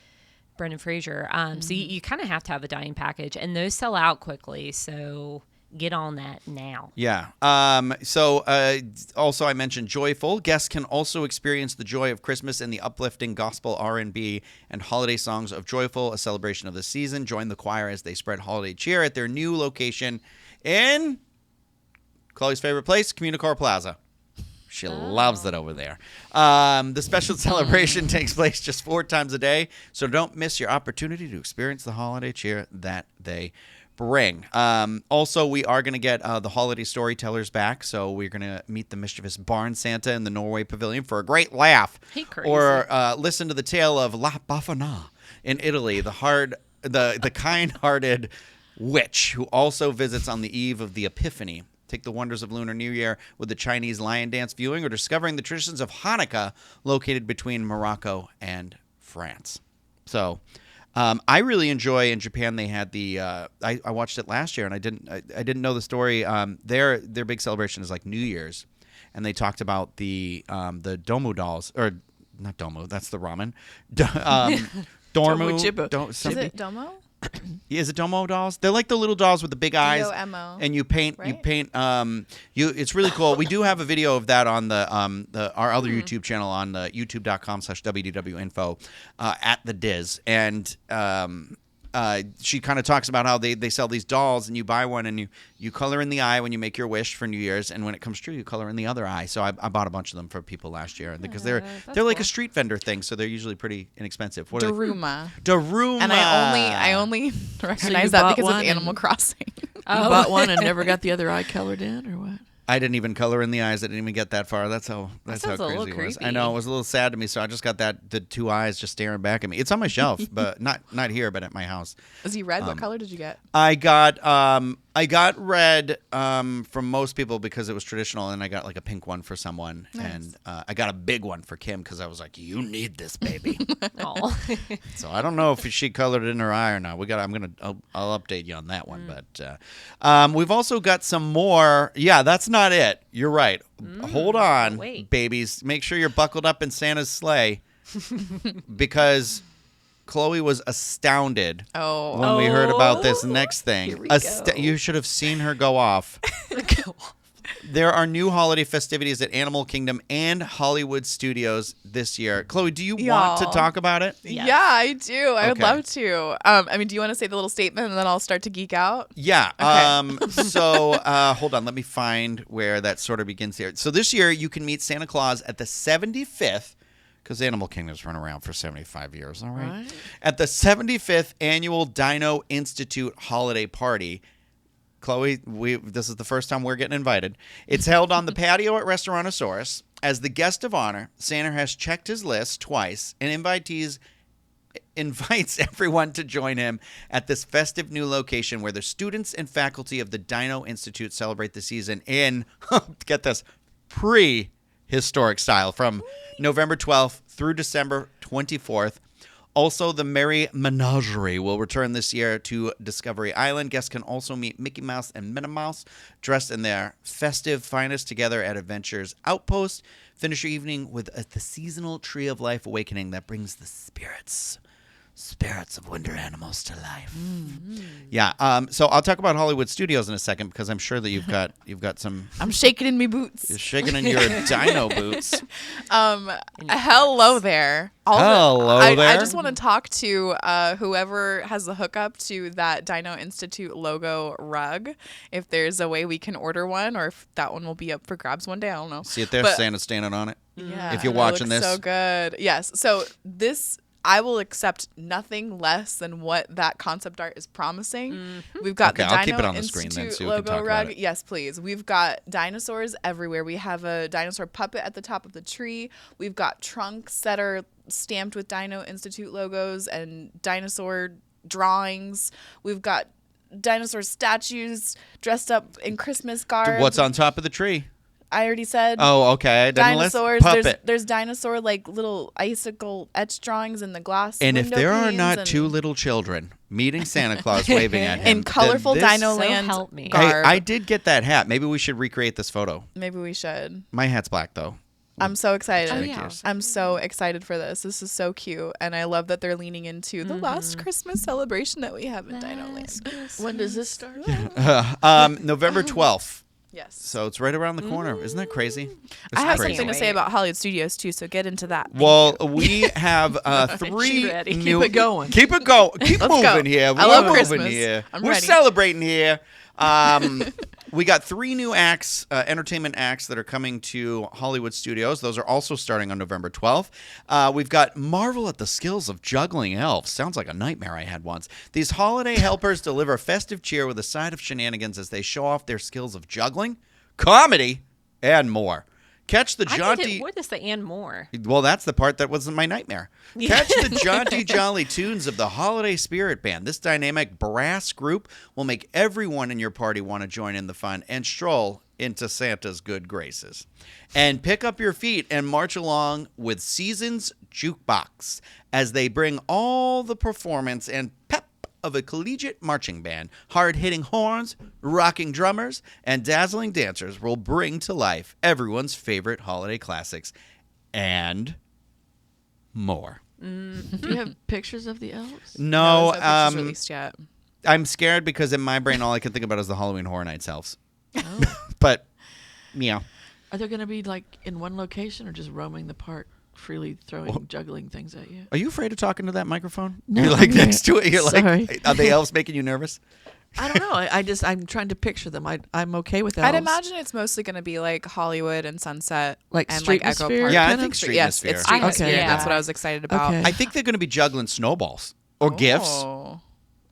Brendan Fraser. So you kind of have to have a dining package, and those sell out quickly. So get on that now. Yeah. Also, I mentioned joyful. Guests can also experience the joy of Christmas in the uplifting gospel, R&B, and holiday songs of Joyful, a celebration of the season. Join the choir as they spread holiday cheer at their new location in Chloe's favorite place, Communicore Plaza. She loves it over there. The special celebration takes place just 4 times a day, so don't miss your opportunity to experience the holiday cheer that they bring. Also, we are going to get the holiday storytellers back, so we're going to meet the mischievous barn Santa in the Norway Pavilion for a great laugh. Hey, crazy. Or listen to the tale of La Befana in Italy, the kind-hearted witch who also visits on the eve of the Epiphany. Take the wonders of Lunar New Year with the Chinese lion dance viewing or discovering the traditions of Hanukkah located between Morocco and France. So I really enjoy in Japan. They had the I watched it last year and I didn't know the story. Their big celebration is like New Year's, and they talked about the Domu dolls, or not Domu, that's the ramen. Dormu. Is it Domo? Is it Domo dolls? They're like the little dolls with the big eyes. D-O-M-O. And you paint. Right? It's really cool. We do have a video of that on our other YouTube channel on the youtube.com/WDWinfo at the Diz. And she kind of talks about how they sell these dolls, and you buy one and you color in the eye when you make your wish for New Year's, and when it comes true, you color in the other eye. So I bought a bunch of them for people last year because they're like a street vendor thing, so they're usually pretty inexpensive. What Daruma. Daruma. And I only recognize that because of Animal Crossing. You bought one and never got the other eye colored in, or what? I didn't even color in the eyes. I didn't even get that far. That's how crazy it was. I know, it was a little sad to me, so I just got the 2 eyes just staring back at me. It's on my shelf, but not here, but at my house. Was he red? What color did you get? I got red from most people because it was traditional, and I got like a pink one for someone, and I got a big one for Kim because I was like, "You need this, baby." So I don't know if she colored it in her eye or not. I'll update you on that one. But we've also got some more. Yeah, that's not it. You're right. Hold on, babies. Make sure you're buckled up in Santa's sleigh because Chloe was astounded when we heard about this next thing. You should have seen her go off. There are new holiday festivities at Animal Kingdom and Hollywood Studios this year. Chloe, do you want to talk about it? Yes. Yeah, I do. I would love to. Do you want to say the little statement and then I'll start to geek out? Yeah. Okay. So hold on. Let me find where that sort of begins here. So this year you can meet Santa Claus at the 75th, because Animal Kingdom's run around for 75 years, all right? At the 75th Annual Dino Institute Holiday Party. Chloe, this is the first time we're getting invited. It's held on the patio at Restaurantosaurus. As the guest of honor, Santa has checked his list twice and invites everyone to join him at this festive new location where the students and faculty of the Dino Institute celebrate the season in, get this, prehistoric style from November 12th through December 24th. Also, the Merry Menagerie will return this year to Discovery Island. Guests can also meet Mickey Mouse and Minnie Mouse dressed in their festive finest together at Adventure's Outpost. Finish your evening with the seasonal Tree of Life awakening that brings the spirits of winter animals to life. Mm-hmm. Yeah. So I'll talk about Hollywood Studios in a second because I'm sure that you've got some. I'm shaking in me boots. You're shaking in your dino boots. Hello there. I just want to talk to whoever has the hookup to that Dino Institute logo rug. If there's a way we can order one, or if that one will be up for grabs one day, I don't know. See it there, Santa's standing on it. Yeah. If you're watching this, so good. Yes. So this. I will accept nothing less than what that concept art is promising. We've got the I'll keep Dino it on the screen Institute then so we can logo talk rug. about it. Yes, please. We've got dinosaurs everywhere. We have a dinosaur puppet at the top of the tree. We've got trunks that are stamped with Dino Institute logos and dinosaur drawings. We've got dinosaur statues dressed up in Christmas garb. What's on top of the tree? I already said. Oh, okay. Dinosaurs. Puppet. There's dinosaur like little icicle etched drawings in the glass. And if window there are panes not and two little children meeting Santa Claus waving at him in colorful then this- Dino So Land help me. Hey, garb, I did get that hat. Maybe we should recreate this photo. maybe we should. My hat's black though. I'm so excited. Oh, yeah. I'm so excited for this. This is so cute, and I love that they're leaning into the last Christmas celebration that we have in Dino Land. When does this start? November 12th. Yes. So it's right around the corner. Isn't that crazy? I have crazy. something to say about Hollywood Studios too, so get into that. Well, we have three She ready. new. Keep it going. Keep it going. Keep Let's moving go. here. I love We're moving Christmas. here. I'm We're ready. celebrating here. We got three new acts, entertainment acts that are coming to Hollywood Studios. Those are also starting on November 12th. We've got Marvel at the Skills of Juggling Elves. Sounds like a nightmare I had once. These holiday helpers deliver festive cheer with a side of shenanigans as they show off their skills of juggling, comedy, and more. Catch the jaunty... What is the and more? Well, that's the part that was my nightmare. Catch the jaunty, jolly tunes of the Holiday Spirit Band. This dynamic brass group will make everyone in your party want to join in the fun and stroll into Santa's good graces. And pick up your feet and march along with Seasons Jukebox as they bring all the performance and pep of a collegiate marching band. Hard-hitting horns, rocking drummers, and dazzling dancers will bring to life everyone's favorite holiday classics and more. Do you have pictures of the elves? No, there's no pictures released yet. I'm scared because in my brain all I can think about is the Halloween Horror Nights elves. Oh. But, yeah. Are they going to be like in one location or just roaming the park, freely throwing, juggling things at you? Are you afraid of talking to that microphone? No, You're like I'm next to it. You're sorry. like, are the elves making you nervous? I don't know. I'm trying to picture them. I'm okay with elves. I'd imagine it's mostly going to be like Hollywood and Sunset, Like and Street like Echo Atmosphere? Park. Yeah, I kind think of? Street Yes, Atmosphere. it's Street Okay. Atmosphere. Yeah. That's what I was excited about. Okay. I think they're going to be juggling snowballs or gifts, Oh.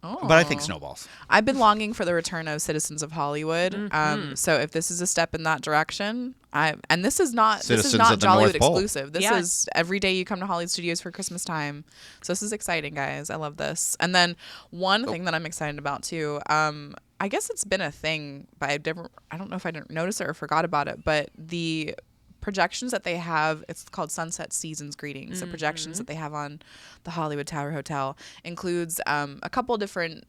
but I think snowballs. I've been longing for the return of Citizens of Hollywood. So if this is a step in that direction, and this is not Citizens of the Jollywood North Pole. exclusive. This Yeah. is every day you come to Hollywood Studios for Christmas time. So this is exciting, guys. I love this. And then one thing that I'm excited about too. I guess it's been a thing, but I don't know if I didn't notice it or forgot about it. But the projections that they have, it's called Sunset Seasons Greetings. The projections that they have on the Hollywood Tower Hotel includes a couple different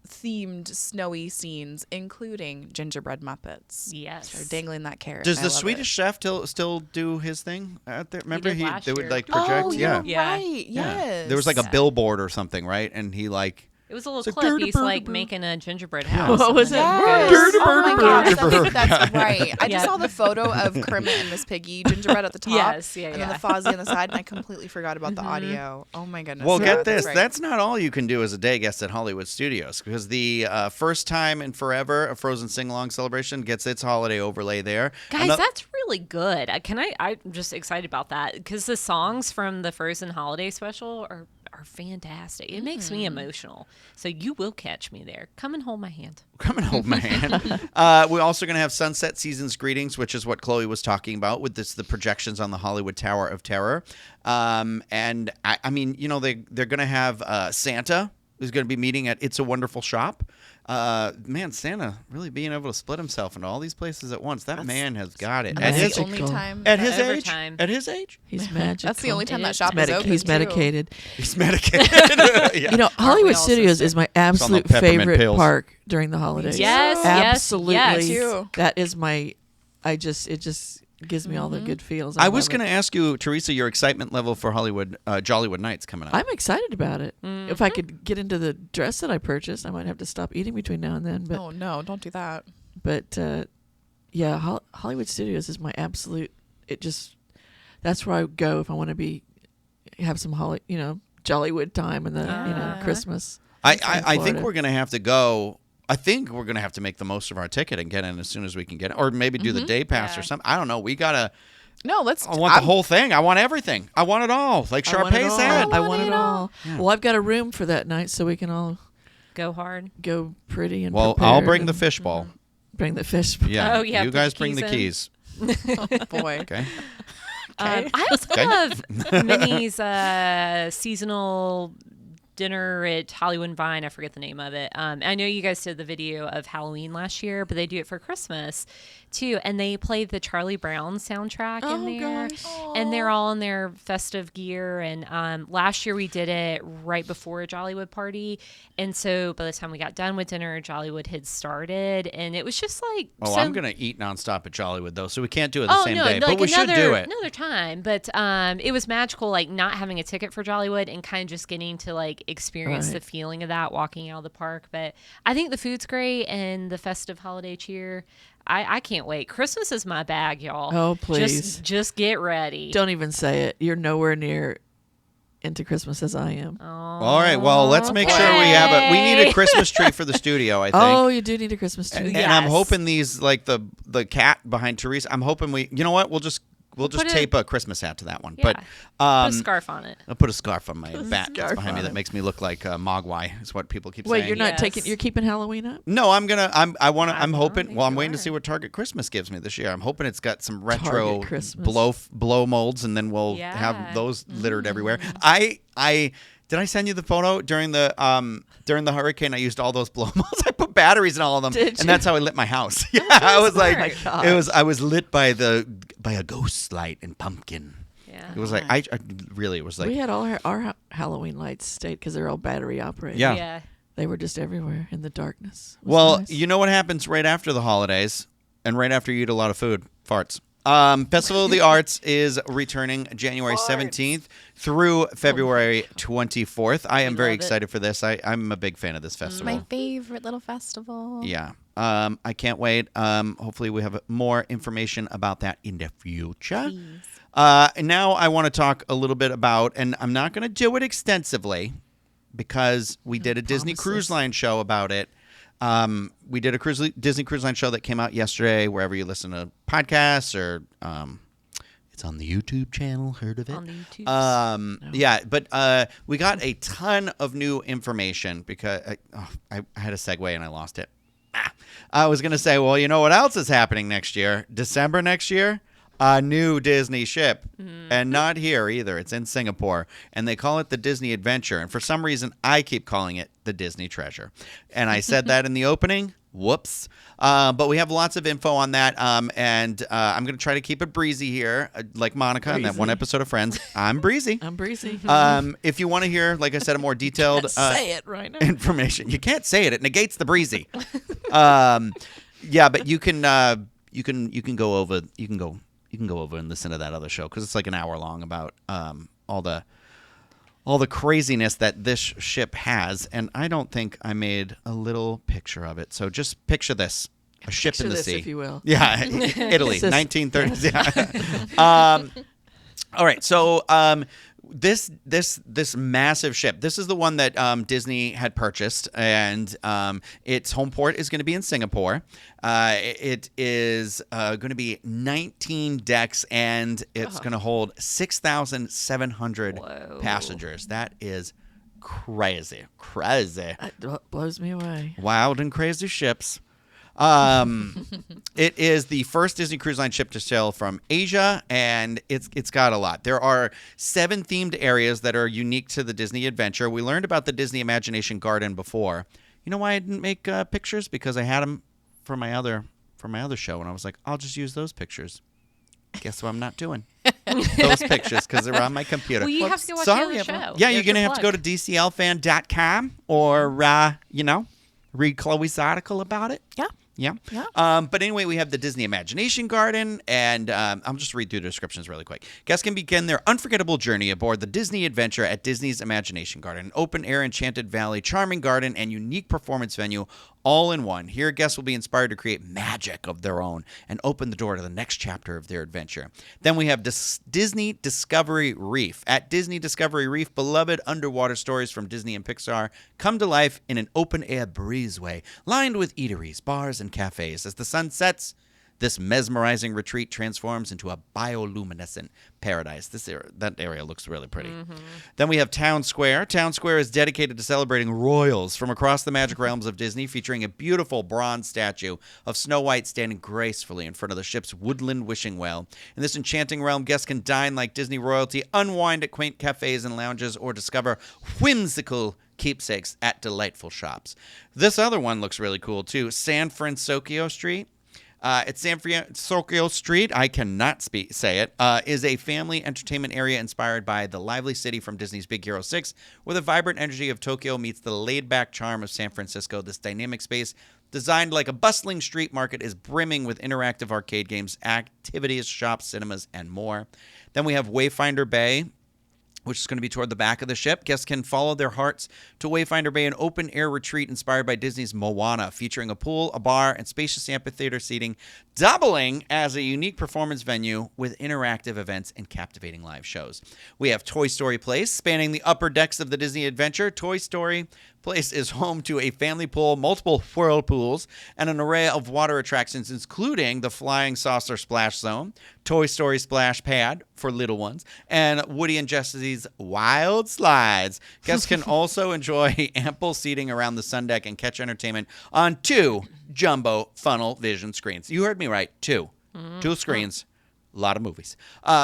themed snowy scenes, including gingerbread Muppets. Yes. They're dangling that carrot. Does I the love Swedish it. chef still do his thing out there? Remember did last they would year. like project? Oh, yeah. you're Yeah. right. Yeah. Yes. There was like a billboard or something, right? And he like It was a little It's like clip. He's like "Dirty-bird-bird." making a gingerbread Yeah. house. What was and it? then Yes. goes- Oh my gosh, Dirty-bird-bird. that's right. I Yeah. just saw the photo of Kermit and Miss Piggy gingerbread at the top. Yes, yeah, And then yeah. the Fozzie on the side, and I completely forgot about the audio. Oh my goodness. Well, Yeah, get that's this. right. That's not all you can do as a day guest at Hollywood Studios because the first time in forever a Frozen sing-along celebration gets its holiday overlay there. Guys, Ano- that's really good. I'm just excited about that because the songs from the Frozen holiday special are fantastic. It makes me emotional. So you will catch me there. Come and hold my hand. Come and hold my hand. We're also going to have Sunset Seasons Greetings, which is what Chloe was talking about with the projections on the Hollywood Tower of Terror. And I mean, you know, they're going to have Santa who's going to be meeting at It's a Wonderful Shop. Man, Santa really being able to split himself into all these places at once. That man has got it. That's At his, the only Magical. time. at his Every age? time. At his age? He's magical. That's the only time It that is. shop is Medic- open. he's too. medicated. He's medicated. Yeah. You know, we Hollywood all Studios sisters? is my absolute peppermint favorite pills. park during the holidays. Yes, yes, absolutely. yes. Too. That is my. It just gives me all the good feels. I was love going it. to ask you, Teresa, your excitement level for Hollywood Jollywood Nights coming up. I'm excited about it. If I could get into the dress that I purchased, I might have to stop eating between now and then. But Oh no! Don't do that. yeah, Hollywood Studios is my absolute. That's where I go if I want to have some Jollywood time and the Christmas. I in think Florida. we're going to have to go. I think we're going to have to make the most of our ticket and get in as soon as we can get in. Or maybe do the day pass or something. I don't know. We got to. No, let's. I want the whole thing. I want everything. I want it all. Like Sharpay said. I want it all. Yeah. Well, I've got a room for that night, so we can all go hard, go pretty, and well, I'll bring the fishbowl. Bring the fish. Yeah. Oh yeah. You guys bring the keys. Oh boy. Okay. I also love Minnie's seasonal dinner at Hollywood and Vine. I forget the name of it. I know you guys did the video of Halloween last year, but they do it for Christmas too. And they played the Charlie Brown soundtrack in there. Gosh. And they're all in their festive gear. And last year we did it right before a Jollywood party. And so by the time we got done with dinner, Jollywood had started. And it was just like... Oh, so, I'm going to eat nonstop at Jollywood, though, so we can't do it the same day. But we should do it. Another time. But it was magical, like not having a ticket for Jollywood and kind of just getting to like experience the feeling of that walking out of the park. But I think the food's great and the festive holiday cheer. I can't wait. Christmas is my bag, y'all. Oh, please. Just get ready. Don't even say it. You're nowhere near into Christmas as I am. Oh, all right. Well, let's make sure we have we need a Christmas tree for the studio, I think. Oh, you do need a Christmas tree. And I'm hoping these, like the cat behind Teresa, I'm hoping you know what? We'll just tape a Christmas hat to that one. Yeah. But put a scarf on it. I'll put a scarf on my bat that's behind me that makes me look like Mogwai, is what people keep saying. Wait, you're not you're keeping Halloween up? No, I'm hoping, I'm waiting to see what Target Christmas gives me this year. I'm hoping it's got some retro blow molds, and then we'll have those littered everywhere. Did I send you the photo during the hurricane? I used all those blow molds. I put batteries in all of them, and that's how I lit my house. Yeah, I was like, I was lit by a ghost light and pumpkin. Yeah, it was like I really it was like we had all our Halloween lights stayed because they're all battery operated. Yeah, they were just everywhere in the darkness. Well, nice. You know what happens right after the holidays, and right after you eat a lot of food, farts. Festival of the Arts is returning January 17th through February 24th. I am very excited for this. I'm a big fan of this festival. My favorite little festival. Yeah. I can't wait. Hopefully we have more information about that in the future. And now I want to talk a little bit about, and I'm not going to do it extensively because we did a Disney Cruise Line show about it. We did a Disney Cruise Line show that came out yesterday, wherever you listen to podcasts, or it's on the YouTube channel. Heard of it? On the YouTube. No. Yeah, but we got a ton of new information because I had a segue and I lost it. I was going to say, well, you know what else is happening next year? December next year? A new Disney ship, and not here either. It's in Singapore, and they call it the Disney Adventure. And for some reason, I keep calling it the Disney Treasure. And I said that in the opening. Whoops. But we have lots of info on that, and I'm going to try to keep it breezy here, like Monica in that one episode of Friends. I'm breezy. I'm breezy. If you want to hear, like I said, a more detailed say it right now. information, you can't say it. It negates the breezy. Yeah, but you can go over. You can go over and listen to that other show because it's like an hour long about all the craziness that this ship has. And I don't think I made a little picture of it. So just picture this. A ship in the sea. If you will. Yeah, Italy, 1930s. Yeah. All right, so this massive ship. This is the one that Disney had purchased, and its home port is going to be in Singapore. It is going to be 19 decks, and it's going to hold 6,700 passengers. That is crazy. That blows me away. Wild and crazy ships. It is the first Disney Cruise Line ship to sail from Asia, and it's got a lot. There are 7 themed areas that are unique to the Disney Adventure. We learned about the Disney Imagination Garden before. You know why I didn't make pictures? Because I had them for my other show, and I was like, I'll just use those pictures. Guess what I'm not doing? Those pictures, because they're on my computer. Well, you have to go watch the other show. Yeah, you're going to have to go to DCLfan.com or, read Chloe's article about it. Yeah. But anyway, we have the Disney Imagination Garden, and I'll just read through the descriptions really quick. Guests can begin their unforgettable journey aboard the Disney Adventure at Disney's Imagination Garden, an open-air enchanted valley, charming garden, and unique performance venue all in one. Here, guests will be inspired to create magic of their own and open the door to the next chapter of their adventure. Then we have Disney Discovery Reef. At Disney Discovery Reef, beloved underwater stories from Disney and Pixar come to life in an open-air breezeway lined with eateries, bars, and cafes. As the sun sets, This mesmerizing retreat transforms into a bioluminescent paradise. That area looks really pretty. Then we have Town Square. Town Square is dedicated to celebrating royals from across the magic realms of Disney, featuring a beautiful bronze statue of Snow White standing gracefully in front of the ship's woodland wishing well. In this enchanting realm, guests can dine like Disney royalty, unwind at quaint cafes and lounges, or discover whimsical keepsakes at delightful shops. This other one looks really cool, too. San Francisco Street. It's San Francisco Street, I cannot say it, is a family entertainment area inspired by the lively city from Disney's Big Hero 6, where the vibrant energy of Tokyo meets the laid-back charm of San Francisco. This dynamic space, designed like a bustling street market, is brimming with interactive arcade games, activities, shops, cinemas, and more. Then we have Wayfinder Bay, which is going to be toward the back of the ship. Guests can follow their hearts to Wayfinder Bay, an open-air retreat inspired by Disney's Moana, featuring a pool, a bar, and spacious amphitheater seating, doubling as a unique performance venue with interactive events and captivating live shows. We have Toy Story Place, spanning the upper decks of the Disney Adventure. Toy Story Place is home to a family pool, multiple whirlpools, and an array of water attractions, including the Flying Saucer Splash Zone, Toy Story Splash Pad for little ones, and Woody and Jesse's Wild Slides. Guests can also enjoy ample seating around the sun deck and catch entertainment on 2 jumbo funnel vision screens. You heard me right, 2. 2 screens. A lot of movies.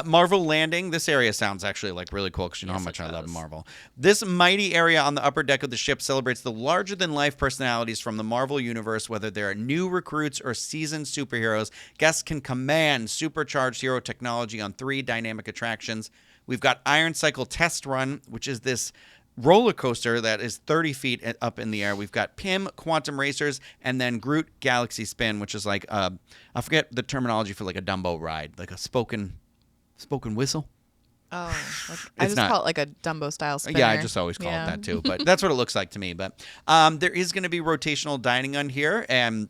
Marvel Landing. This area sounds actually like really cool because you know how much I love Marvel. This mighty area on the upper deck of the ship celebrates the larger-than-life personalities from the Marvel universe, whether they're new recruits or seasoned superheroes. Guests can command supercharged hero technology on 3 dynamic attractions. We've got Iron Cycle Test Run, which is this roller coaster that is 30 feet up in the air. We've got Pym Quantum Racers, and then Groot Galaxy Spin, which is like I forget the terminology for like a Dumbo ride, like a spoken whistle. Oh, I just call it like a Dumbo style spinner. Yeah, I just always call it that too. But that's what it looks like to me. But there is going to be rotational dining on here, and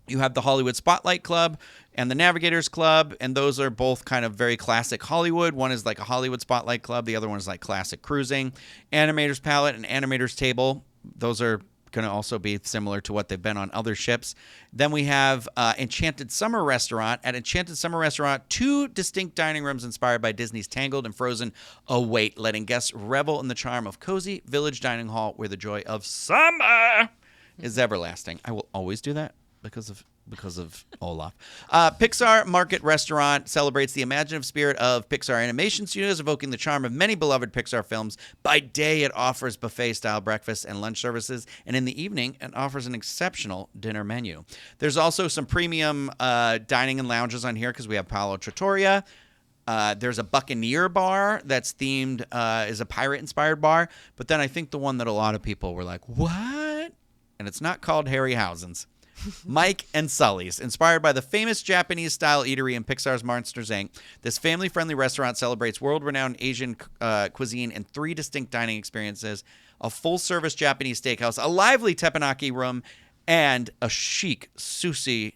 you have the Hollywood Spotlight Club and the Navigators Club, and those are both kind of very classic Hollywood. One is like a Hollywood Spotlight Club. The other one is like classic cruising. Animator's Palette and Animator's Table. Those are going to also be similar to what they've been on other ships. Then we have Enchanted Summer Restaurant. At Enchanted Summer Restaurant, 2 distinct dining rooms inspired by Disney's Tangled and Frozen await, letting guests revel in the charm of cozy village dining hall where the joy of summer is everlasting. I will always do that because of Olaf. Pixar Market Restaurant celebrates the imaginative spirit of Pixar Animation Studios, evoking the charm of many beloved Pixar films. By day, it offers buffet-style breakfast and lunch services, and in the evening, it offers an exceptional dinner menu. There's also some premium dining and lounges on here because we have Palo Trattoria. There's a Buccaneer bar that's themed, is a pirate-inspired bar, but then I think the one that a lot of people were like, what? And it's not called Harryhausen's. Mike and Sully's. Inspired by the famous Japanese-style eatery in Pixar's Monsters, Inc., this family-friendly restaurant celebrates world-renowned Asian cuisine in 3 distinct dining experiences, a full-service Japanese steakhouse, a lively teppanyaki room, and a chic sushi.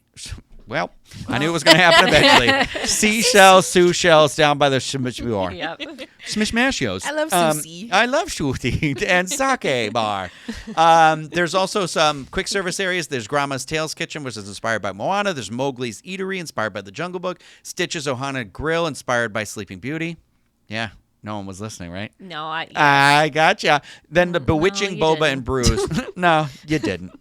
Well, I knew it was going to happen eventually. Seashells, sous shells down by the Shmishmore. Yep. Smishmashios. I love sushi. I love sushi and sake bar. There's also some quick service areas. There's Grandma's Tales Kitchen, which is inspired by Moana. There's Mowgli's Eatery, inspired by The Jungle Book. Stitch's Ohana Grill, inspired by Sleeping Beauty. Yeah. No one was listening, right? No, I gotcha. Then the Bewitching you Boba didn't. and Brews. No, you didn't.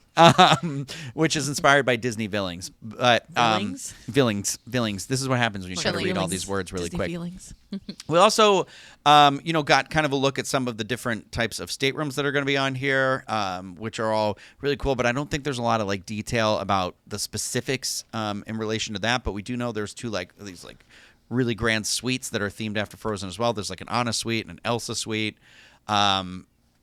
Which is inspired by Disney Villains. Villains. This is what happens when you try to read all these words really Disney quick. Feelings. We also, got kind of a look at some of the different types of staterooms that are going to be on here, which are all really cool. But I don't think there's a lot of like detail about the specifics in relation to that. But we do know there's 2 these really grand suites that are themed after Frozen as well. There's like an Anna suite and an Elsa suite.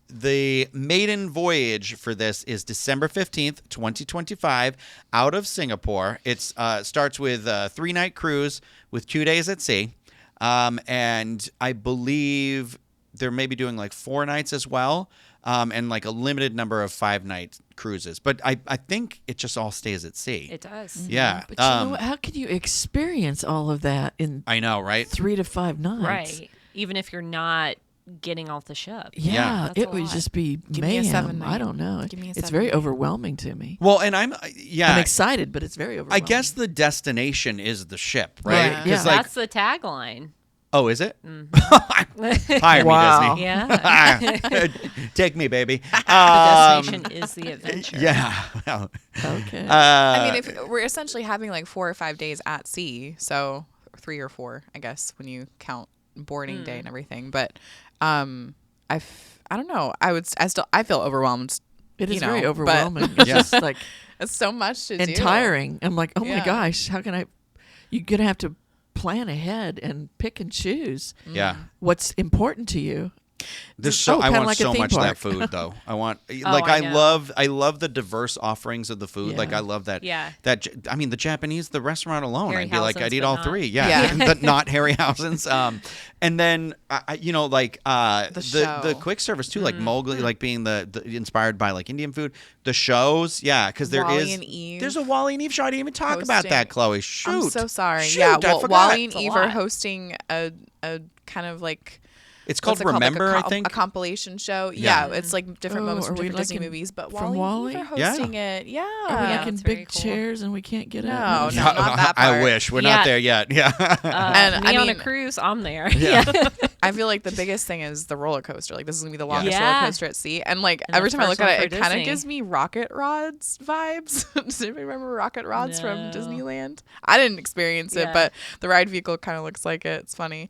The maiden voyage for this is December 15th, 2025, out of Singapore. It starts with a 3-night cruise with 2 days at sea. And I believe they're maybe doing like 4 nights as well, and like a limited number of 5-night cruises. But I think it just all stays at sea. It does. Mm-hmm. Yeah. But you know what? How can you experience all of that in I know, right? 3 to 5 nights? Right. Even if you're not getting off the ship. Yeah, That's it a would lot. just be Give me a mayhem. 7-night. I don't know. Give me a It's very 7-night. overwhelming to me. Well, and I'm excited, but it's very I overwhelming. guess the destination is the ship, right? Yeah. 'Cause, like, That's the tagline. oh, is it? Mm-hmm. Hire Wow. me, Disney. Yeah. Take me, baby. The destination is the adventure. Yeah. Well, Okay. I mean, if we're essentially having like 4 or 5 days at sea, so 3 or 4, I guess, when you count boarding day and everything. But I don't know. I feel overwhelmed. it is you know, very but- overwhelming. It's Yeah. just like It's so much to do. and tiring. I'm like, oh my Yeah. gosh, how can I? You're gonna have to plan ahead and pick and choose yeah. what's important to you. There's so I kinda want like a so theme much of that park. food though. I want I know. I love the diverse offerings of the food. Yeah. Like I love that. Yeah. I mean the Japanese, the restaurant alone. I'd be like, Harryhausen's, I'd eat but all not- 3. Yeah. Yeah. But not Harryhausen's. And then the show. quick service too, like Mowgli, like being the inspired by like Indian food. The shows, yeah, because there Wally is and Eve there's a Wally and Eve show. I didn't even talk about hosting. that, Chloe. Shoot. I'm so sorry. Shoot, yeah, I well, forgot. Wally and It's a Eve are lot. hosting a kind of like It's called what's it Remember, Like I think. a compilation show. Yeah. Yeah, it's like different Oh, moments are from we different like Disney in- movies. But from Wally and Eve are Yeah. hosting it. Yeah. Are we Yeah, like in it's very big cool. chairs and we can't get No, up? no, not that I part. wish. We're Yeah. not there yet. Yeah. And me I on a mean- cruise, I'm there. Yeah. I feel like the biggest thing is the roller coaster. Like this is gonna be the longest Yeah. roller coaster at sea, and like And every the time I first look at one it, for it kind of Disney. gives me Rocket Rods vibes. Does anybody remember Rocket Rods from No. Disneyland? I didn't experience it, Yeah. but the ride vehicle kind of looks like it. It's funny.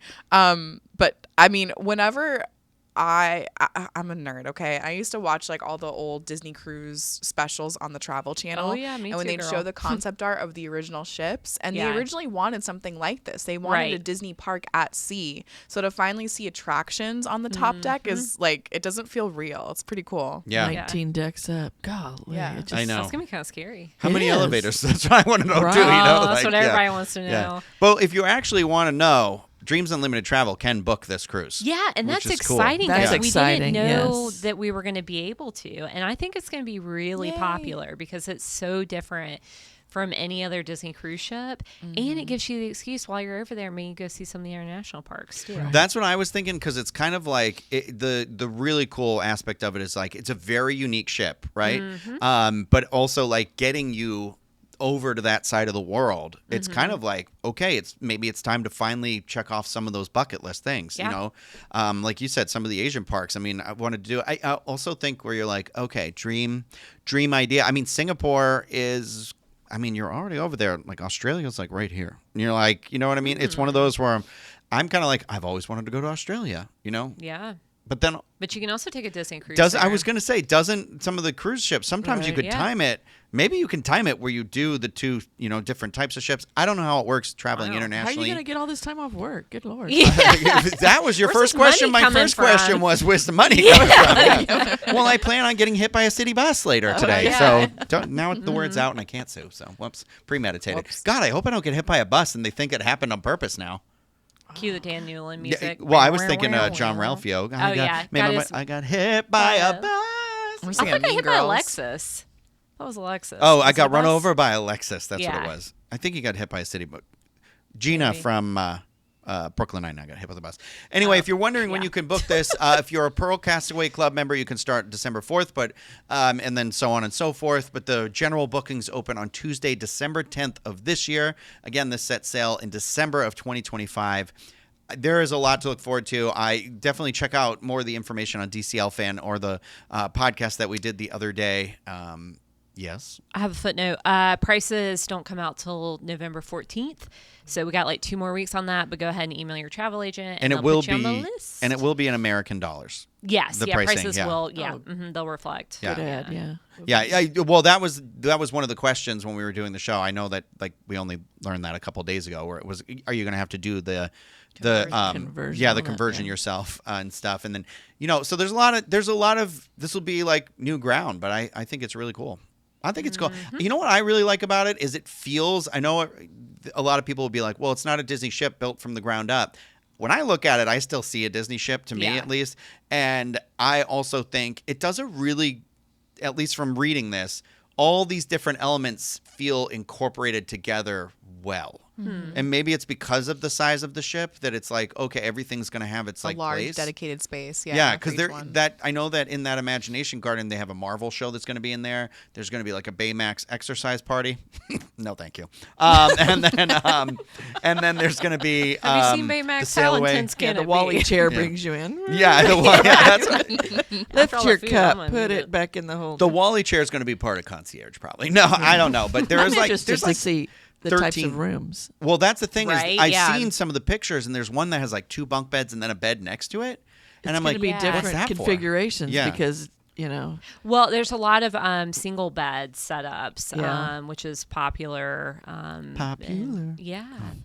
But I mean, whenever I'm a nerd, okay? I used to watch like all the old Disney cruise specials on the Travel Channel. Oh, yeah, me And when too, they'd girl. show the concept art of the original ships, and Yeah. they originally wanted something like this. They wanted a Right. Disney park at sea. So to finally see attractions on the top deck is like, it doesn't feel real. It's pretty cool. Yeah. 19 decks up. Golly. Yeah. it just, I know. That's gonna be kind of scary. How It many is. elevators? That's what I want to know Right. too. You know, Oh, that's like, what everybody wants to know. Yeah. Well, if you actually want to know, Dreams Unlimited Travel can book this cruise. Yeah, and Which that's is cool. exciting. That's guys. We exciting, didn't know yes. that we were going to be able to, and I think it's going to be really Yay. popular because it's so different from any other Disney cruise ship, and it gives you the excuse while you're over there, maybe go see some of the international parks too. That's what I was thinking because it's kind of like the really cool aspect of it is like it's a very unique ship, right? But also like getting you over to that side of the world. It's kind of like, okay, maybe it's time to finally check off some of those bucket list things, Yeah. you know? Like you said, some of the Asian parks. I mean, I wanted to do I also think where you're like, okay, dream idea. I mean, Singapore is, I mean, you're already over there. Like Australia's like right here. And you're like, you know what I mean? It's one of those where I'm kind of like, I've always wanted to go to Australia, you know? Yeah, But then but you can also take a Disney cruise. I there. was going to say, doesn't some of the cruise ships, sometimes you Right. could Yeah. time it. Maybe you can time it where you do the two, you know, different types of ships. I don't know how it works traveling Wow. How are internationally. you going to get all this time off work? Good Lord. Yeah. That was your Where's first this money question. My coming first question from? was, where's the money coming from? Yeah. Well, I plan on getting hit by a city bus later today. yeah. So now the word's out and I can't sue. So whoops, premeditated. Whoops. God, I hope I don't get hit by a bus and they think it happened on purpose now. Cue the Dan Newland Yeah, music. well, I was thinking John Ralphio. I got hit by a Yeah. bus. I'm I singing think I Mean hit by Girls. Alexis. That was Alexis. Oh, I Was it got a run bus? over by Alexis. That's what Yeah. it was. I think he got hit by a city, but Gina Maybe. from Brooklyn Nine-Nine got hit by the bus. Anyway, if you're wondering when yeah. you can book this, if you're a Pearl Castaway Club member, you can start December 4th, but and then so on and so forth. But the general bookings open on Tuesday, December 10th of this year. Again, this sets sail in December of 2025. There is a lot to look forward to. I definitely check out more of the information on DCL Fan or the podcast that we did the other day. Yes. I have a footnote. Prices don't come out till November 14th. So we got like 2 more weeks on that, but go ahead and email your travel agent And they'll it will put you on the be list. and it will be in American dollars. Yes, the yeah, pricing, prices yeah. will Oh. they'll reflect. Yeah. Good ad, yeah. Yeah, well, that was one of the questions when we were doing the show. I know that like we only learned that a couple of days ago, where it was, are you going to have to do the Conversion, yeah, all the that, conversion yeah. yourself and stuff, and then so there's a lot of this will be like new ground, but I think it's really cool. I think it's cool. You know what I really like about it is it feels. I know a lot of people will be like, well, it's not a Disney ship built from the ground up. When I look at it, I still see a Disney ship to me, Yeah. at least. And I also think it does a really, at least from reading this, all these different elements feel incorporated together well. And maybe it's because of the size of the ship that it's like, okay, everything's going to have its A like large place. dedicated space. Yeah, for because each one. I know that in that Imagination Garden they have a Marvel show that's going to be in there. There's going to be like a Baymax exercise party. No, thank you. And then there's going to be Have you seen the Baymax? How sail away. intense Yeah, can the it Wally be? chair brings you in. Yeah, that's right. After Lift all your the food, cup, I'm gonna put need it back in the hole. The Wally chair is going to be part of concierge, probably. No, I don't know, but I'm there's interested to like see the types 13 of rooms. Well, that's the thing Right, is I've yeah. seen some of the pictures, and there's one that has like 2 bunk beds and then a bed next to it, and It's I'm going like, to be Yeah. what's different that for? configurations Yeah. because, you know, Well, there's a lot of single bed setups, Yeah. which is popular. Popular.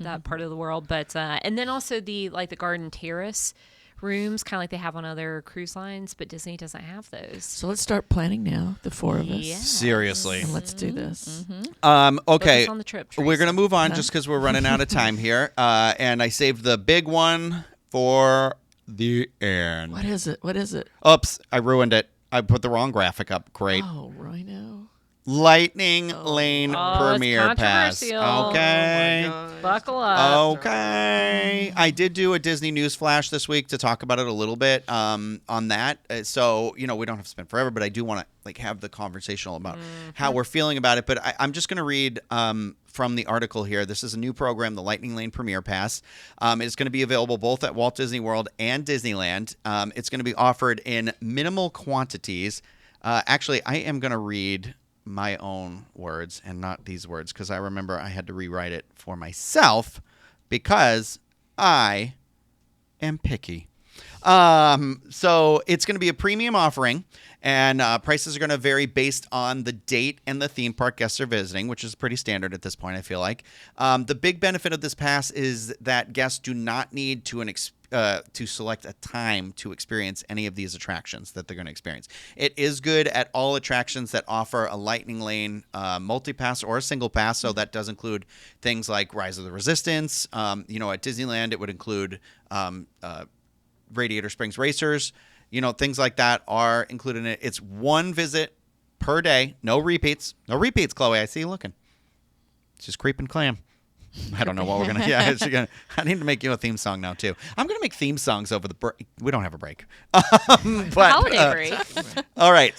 That part of the world. But and then also the garden terrace rooms, kind of like they have on other cruise lines, but Disney doesn't have those. so let's start planning now, the 4 of us. Yeah. Seriously. And let's do this. Okay. Focus on the trip, We're going to Tracy. move on just because we're running out of time here. And I saved the big one for the end. What is it? What is it? Oops, I ruined it. I put the wrong graphic up. Great. Oh, Rhino. Lightning Lane Oh, it's Premiere Pass. controversial. Okay. Buckle up. Okay. I did do a Disney news flash this week to talk about it a little bit on that. So, we don't have to spend forever, but I do want to have the conversational about how we're feeling about it. But I'm just going to read from the article here. This is a new program, the Lightning Lane Premiere Pass. It's going to be available both at Walt Disney World and Disneyland. It's going to be offered in minimal quantities. Actually, I am going to read my own words and not these words because I remember I had to rewrite it for myself because I am picky. So it's going to be a premium offering, and prices are going to vary based on the date and the theme park guests are visiting, which is pretty standard at this point, I feel like. The big benefit of this pass is that guests do not need to select a time to experience any of these attractions that they're going to experience. It is good at all attractions that offer a Lightning Lane multi-pass or a single pass, so that does include things like Rise of the Resistance. At Disneyland, it would include Radiator Springs Racers. Things like that are included in it. It's 1 visit per day. No repeats. No repeats, Chloe. I see you looking. It's just creeping clam. I don't know what we're going to... Yeah, I need to make you a theme song now, too. I'm going to make theme songs over the break. We don't have a break. Holiday break. All right.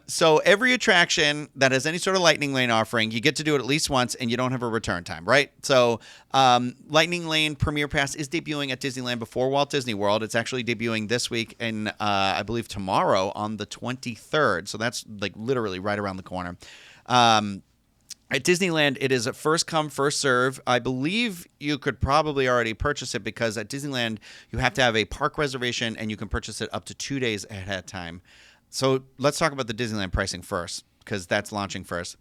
So every attraction that has any sort of Lightning Lane offering, you get to do it at least once, and you don't have a return time, right? So Lightning Lane Premiere Pass is debuting at Disneyland before Walt Disney World. It's actually debuting this week and I believe tomorrow on the 23rd. So that's like literally right around the corner. At Disneyland, it is a first come, first serve. I believe you could probably already purchase it because at Disneyland, you have to have a park reservation and you can purchase it up to 2 days ahead of time. So let's talk about the Disneyland pricing first because that's launching first.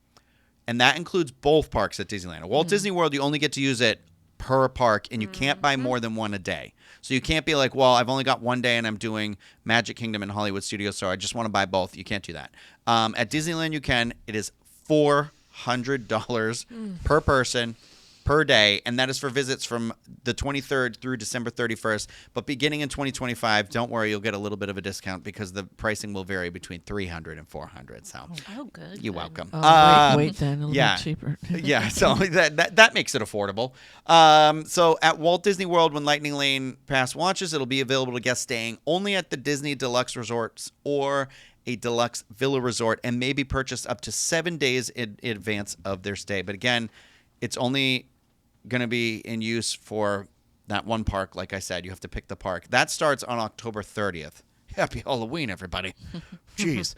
And that includes both parks at Disneyland. At Walt Disney World, you only get to use it per park and you can't buy more than one a day. So you can't be like, well, I've only got 1 day and I'm doing Magic Kingdom and Hollywood Studios, so I just want to buy both. You can't do that. At Disneyland, you can. It is $400 per person per day, and that is for visits from the 23rd through December 31st. But beginning in 2025, don't worry, you'll get a little bit of a discount because the pricing will vary between $300 and $400. So Oh, good. you're welcome. Wait then, a little yeah. bit cheaper. Yeah, so that makes it affordable. So at Walt Disney World, when Lightning Lane Pass launches, it'll be available to guests staying only at the Disney Deluxe Resorts or a Deluxe Villa Resort and may be purchased up to 7 days in advance of their stay. But again, it's only going to be in use for that one park. Like I said, you have to pick the park. That starts on October 30th. Happy Halloween, everybody. Jeez.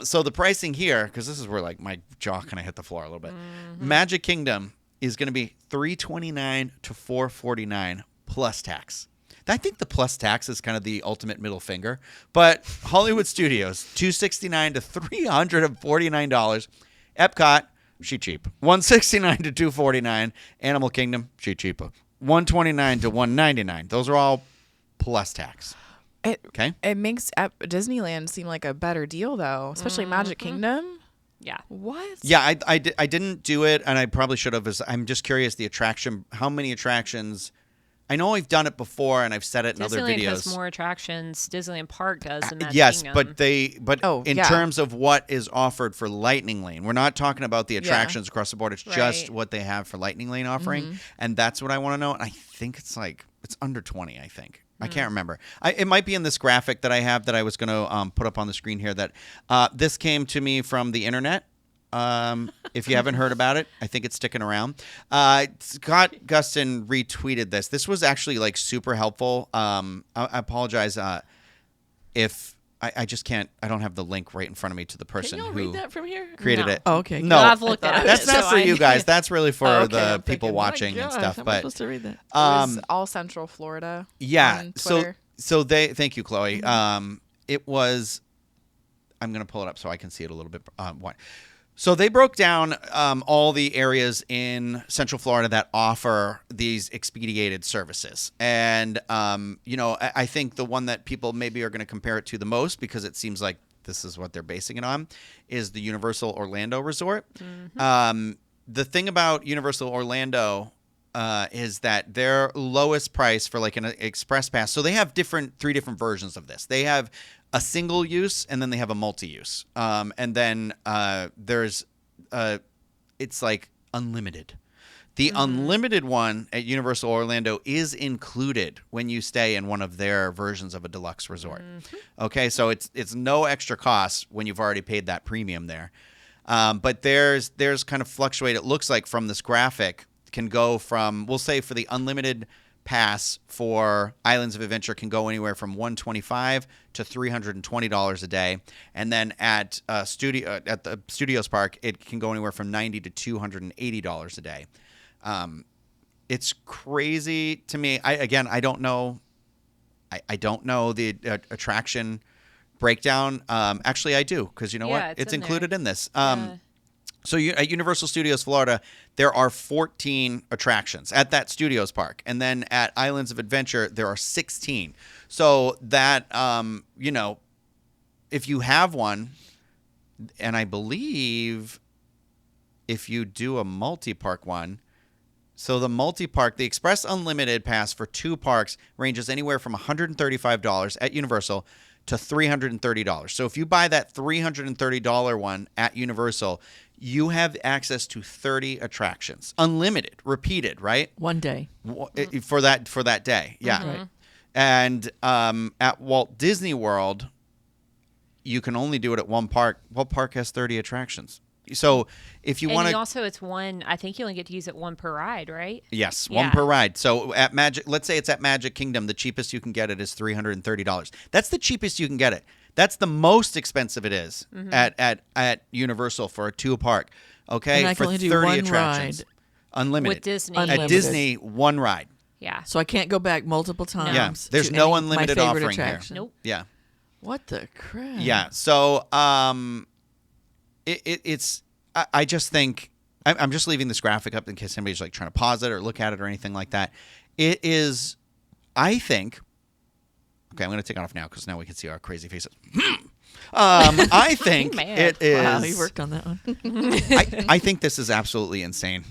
So the pricing here, because this is where like my jaw kind of hit the floor a little bit. Magic Kingdom is going to be $329 to $449 plus tax. I think the plus tax is kind of the ultimate middle finger. But Hollywood Studios, $269 to $349. Epcot, she cheap. $169 to $249. Animal Kingdom, she cheaper. $129 to $199. Those are all plus tax. It makes Disneyland seem like a better deal, though, especially Magic Kingdom. Yeah. What? Yeah, I didn't do it, and I probably should have. I'm just curious, how many attractions I know I've done it before and I've said it in other Disneyland videos. has more attractions. Disneyland Park does in Magic Yes, Kingdom. but in terms of what is offered for Lightning Lane, we're not talking about the attractions across the board. It's just what they have for Lightning Lane offering, and that's what I want to know. And I think it's under 20. I think. I can't remember. It might be in this graphic that I have that I was going to put up on the screen here. That this came to me from the internet. If you haven't heard about it, I think it's sticking around. Scott Gustin retweeted this. This was actually like super helpful. I apologize if I just can't. I don't have the link right in front of me to the person Can y'all who read that from here? created it. Oh, okay. No, I've looked at it. that's not for you guys. That's really for Okay, the I'm people thinking, watching my and gosh, stuff. how am I But supposed to read that? It was all Central Florida. yeah, On Twitter. so they. Thank you, Chloe. It was. I'm going to pull it up so I can see it a little bit. What? So they broke down all the areas in Central Florida that offer these expedited services. And, I think the one that people maybe are going to compare it to the most, because it seems like this is what they're basing it on, is the Universal Orlando Resort. The thing about Universal Orlando is that their lowest price for like an express pass, so they have three different versions of this. They have a single use, and then they have a multi-use. And then there's it's like unlimited. The unlimited one at Universal Orlando is included when you stay in one of their versions of a deluxe resort. Okay, so it's no extra cost when you've already paid that premium there. But there's kind of fluctuate. It looks like from this graphic can go from, we'll say for the unlimited pass for Islands of Adventure can go anywhere from $125 to $320 a day, and then at the Studios Park it can go anywhere from $90 to $280 a day. It's crazy to me. I don't know. I don't know the attraction breakdown. Actually, I do, because you know what? It's included in this. So at Universal Studios Florida, there are 14 attractions at that Studios Park. And then at Islands of Adventure, there are 16. So that, if you have one, and I believe if you do a multi-park one, so the multi-park, the Express Unlimited pass for 2 parks ranges anywhere from $135 at Universal to $330. So if you buy that $330 one at Universal, you have access to 30 attractions, unlimited, repeated, right? One day for that day, yeah. Right. And at Walt Disney World, you can only do it at one park. What park has 30 attractions? So if you want to, also it's one. I think you only get to use it one per ride, right? Yes, one per ride. So at let's say it's at Magic Kingdom, the cheapest you can get it is $330. That's the cheapest you can get it. That's the most expensive it is at Universal for a 2-park. Okay, and I can for only 30 do one attractions, ride With unlimited. Disney. At Disney, one ride. Yeah. So I can't go back multiple times. Yeah, there's to no my unlimited favorite offering attraction. here. Nope. Yeah. What the crap? Yeah. So it's. I just think I'm just leaving this graphic up in case anybody's like trying to pause it or look at it or anything like that. It is, I think. Okay, I'm going to take it off now because now we can see our crazy faces. I think it is. Wow, you worked on that one. I think this is absolutely insane.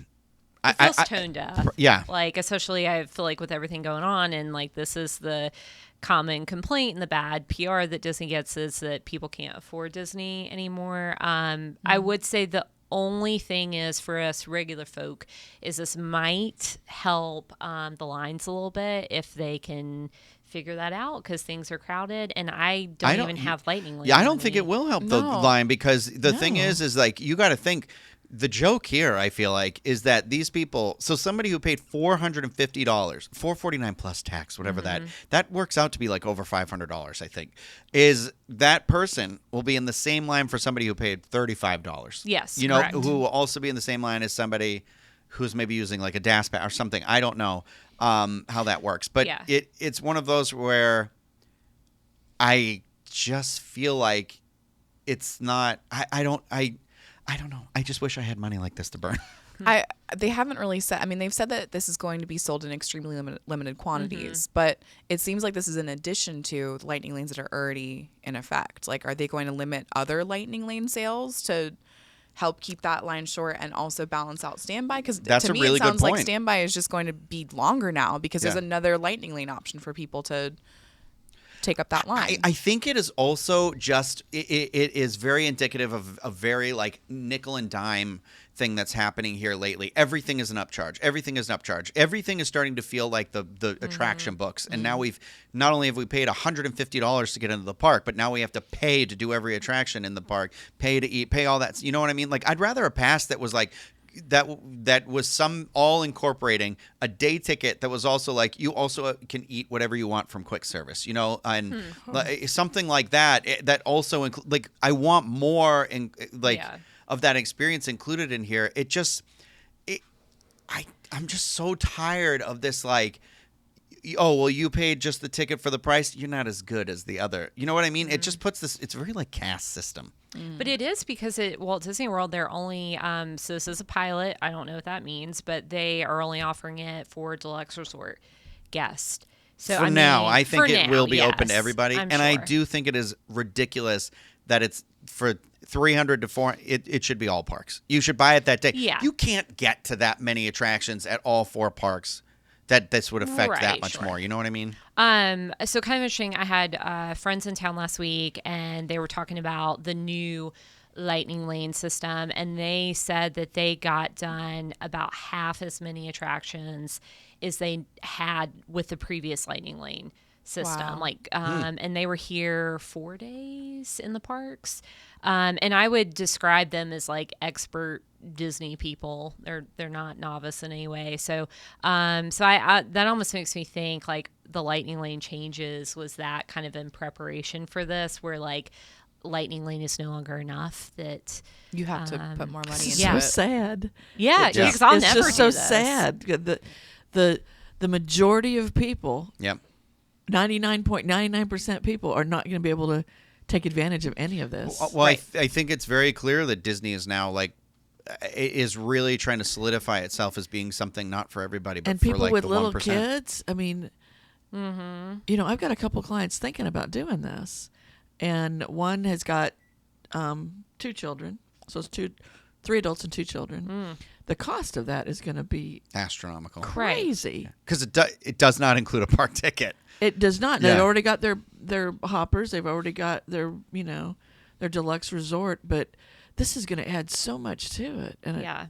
It feels toned up. Yeah. Like, especially I feel like with everything going on, and like this is the common complaint and the bad PR that Disney gets is that people can't afford Disney anymore. I would say the only thing is for us regular folk is this might help the lines a little bit if they can figure that out, because things are crowded and I don't even have Lightning Lane. Yeah, I don't think it will help the line, because the thing is like you got to think. The joke here, I feel like, is that these people, so somebody who paid $450, $449 plus tax, whatever that works out to be like over $500, I think, is that person will be in the same line for somebody who paid $35. Yes, you know, correct. who will also be in the same line as somebody who's maybe using like a DAS pass or something. I don't know how that works, but it's one of those where I just feel like it's not. I don't know. I just wish I had money like this to burn. They haven't really said. I mean, they've said that this is going to be sold in extremely limited quantities, but it seems like this is in addition to the Lightning Lanes that are already in effect. Like, are they going to limit other Lightning Lane sales to help keep that line short and also balance out standby? Because That's to a me, really it good sounds like point. standby is just going to be longer now because there's Yeah. another lightning lane option for people to take up that line. I think it is also just it is very indicative of a very like nickel and dime thing that's happening here lately. Everything is an upcharge. Everything is an upcharge. Everything is starting to feel like the attraction books. And now we've not only have we paid $150 to get into the park, but now we have to pay to do every attraction in the park, pay to eat, pay all that. You know what I mean? Like I'd rather a pass that was like that was some all incorporating a day ticket that was also like you also can eat whatever you want from quick service, you know, and something like that. That also like I want more in like of that experience included in here. I'm just so tired of this like. Oh, well, you paid just the ticket for the price. You're not as good as the other. You know what I mean? It just puts this. It's very like caste system. But it is because at Walt Disney World, they're only, so this is a pilot. I don't know what that means, but they are only offering it for deluxe resort guests. So For now, I think it will be open to yes, everybody. I'm And I sure. do think it is ridiculous that it's for 300 to 400. It should be all parks. You should buy it that day. Yeah. You can't get to that many attractions at all 4 parks. That this would affect that Right, much sure. more. You know what I mean? So kind of interesting. I had friends in town last week, and they were talking about the new lightning lane system, and they said that they got done about half as many attractions as they had with the previous lightning lane system. Wow. And they were here 4 days in the parks. And I would describe them as like expert Disney people. They're not novice in any way. So I that almost makes me think like the lightning lane changes was that kind of in preparation for this, where like lightning lane is no longer enough that You have to put more money into so it. sad. yeah, Yeah. because I'll it's never just do so this. sad. The majority of people, Yep. 99.99% people, are not going to be able to take advantage of any of this. Well, I think it's very clear that Disney is now like is really trying to solidify itself as being something not for everybody, but And for people like with the little 1%. kids, I mean, you know, I've got a couple clients thinking about doing this, and one has got 2 children, so it's 3 adults and 2 children. The cost of that is going to be Astronomical. crazy. Because it does not include a park ticket. It does not. Yeah. They've already got their hoppers. They've already got their their deluxe resort, but this is going to add so much to it. And Yeah.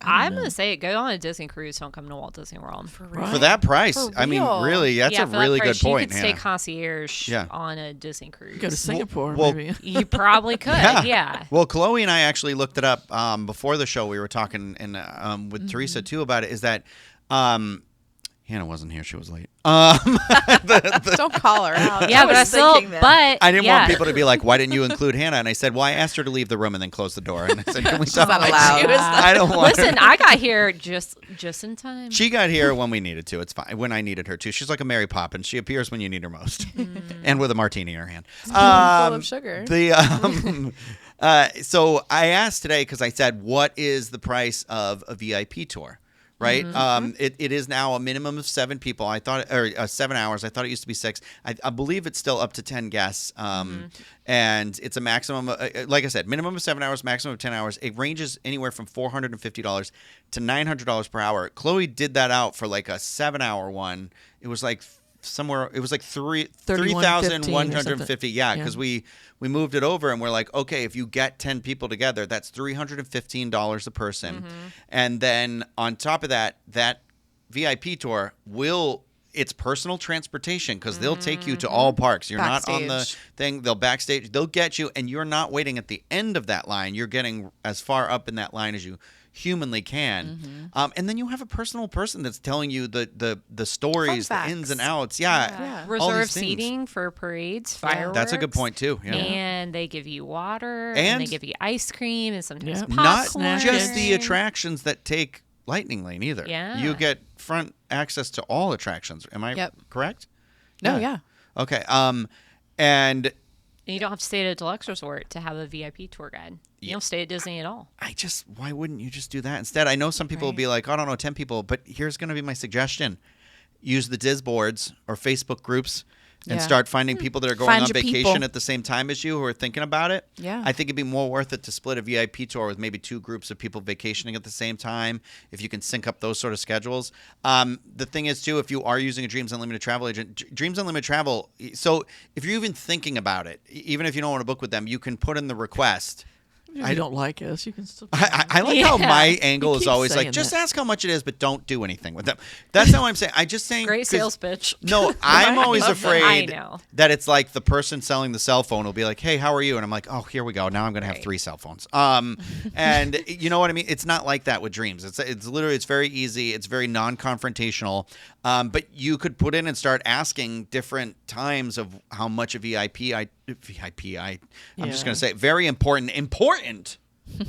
I I'm don't know. going to say it. Go on a Disney cruise. Don't come to Walt Disney World. For Right. For that price, For I mean, real. really, that's a for that really good price, point. You could stay Hannah. concierge Yeah. on a Disney cruise. Go to Singapore, well, maybe. You probably could. Yeah. Well, Chloe and I actually looked it up before the show. We were talking with Mm-hmm. Teresa too about it. Is that Hannah wasn't here; she was late. Don't call her out. Yeah, but I was still, thinking that. but I didn't yeah. want people to be like, "Why didn't you include Hannah?" And I said, "Well, I asked her to leave the room and then close the door." And I said, "Can we stop?" not allowed. She was not- I don't want. Listen, I got here just in time. She got here when we needed to. It's fine. When I needed her to. She's like a Mary Poppins. She appears when you need her most, and with a martini in her hand. Full of sugar. So I asked today because I said, "What is the price of a VIP tour?" Right. It is now a minimum of 7 people. I thought, or 7 hours. I thought it used to be 6. I believe it's still up to 10 guests. And it's a maximum, like I said, minimum of 7 hours, maximum of 10 hours. It ranges anywhere from $450 to $900 per hour. Chloe did that out for like a 7-hour one. It was like somewhere. It was like $3,150. Yeah, because we moved it over and we're like, okay, if you get 10 people together, that's $315 a person, and then on top of that, that VIP tour it's personal transportation because they'll take you to all parks. You're not on the Backstage. thing. They'll backstage. They'll get you, and you're not waiting at the end of that line. You're getting as far up in that line as you humanly can. And then you have a personal person that's telling you the stories, the facts. ins and outs. Yeah. all Reserve these things. seating for parades, fireworks. That's a good point too. Yeah. And they give you water, and And- they give you ice cream, and sometimes Yep. Not popcorn. just the attractions that take Lightning Lane either. Yeah. You get front access to all attractions. Am I Yep. correct? No, yeah. Okay. And And you don't have to stay at a deluxe resort to have a VIP tour guide. You don't stay at Disney at all. why wouldn't you just do that instead? I know some people will be like, I don't know, 10 people, but here's going to be my suggestion. Use the Diz boards or Facebook groups and Yeah. start finding people that are going Find on your vacation people. at the same time as you who are thinking about it. Yeah. I think it'd be more worth it to split a VIP tour with maybe 2 groups of people vacationing at the same time if you can sync up those sort of schedules. The thing is, too, if you are using a Dreams Unlimited travel agent, Dreams Unlimited Travel, so if you're even thinking about it, even if you don't want to book with them, you can put in the request. If you don't like us, you can still. I like how my angle You is keep always like, saying just that. ask how much it is, but don't do anything with them. That's not what I'm saying. I just saying Great 'cause- sales pitch. No, I'm always love that. afraid I know. that it's like the person selling the cell phone will be like, "Hey, how are you?" And I'm like, "Oh, here we go. Now I'm going to have 3 cell phones." And you know what I mean? It's not like that with Dreams. It's literally very easy. It's very non-confrontational. But you could put in and start asking different times of how much a VIP. I'm just going to say very important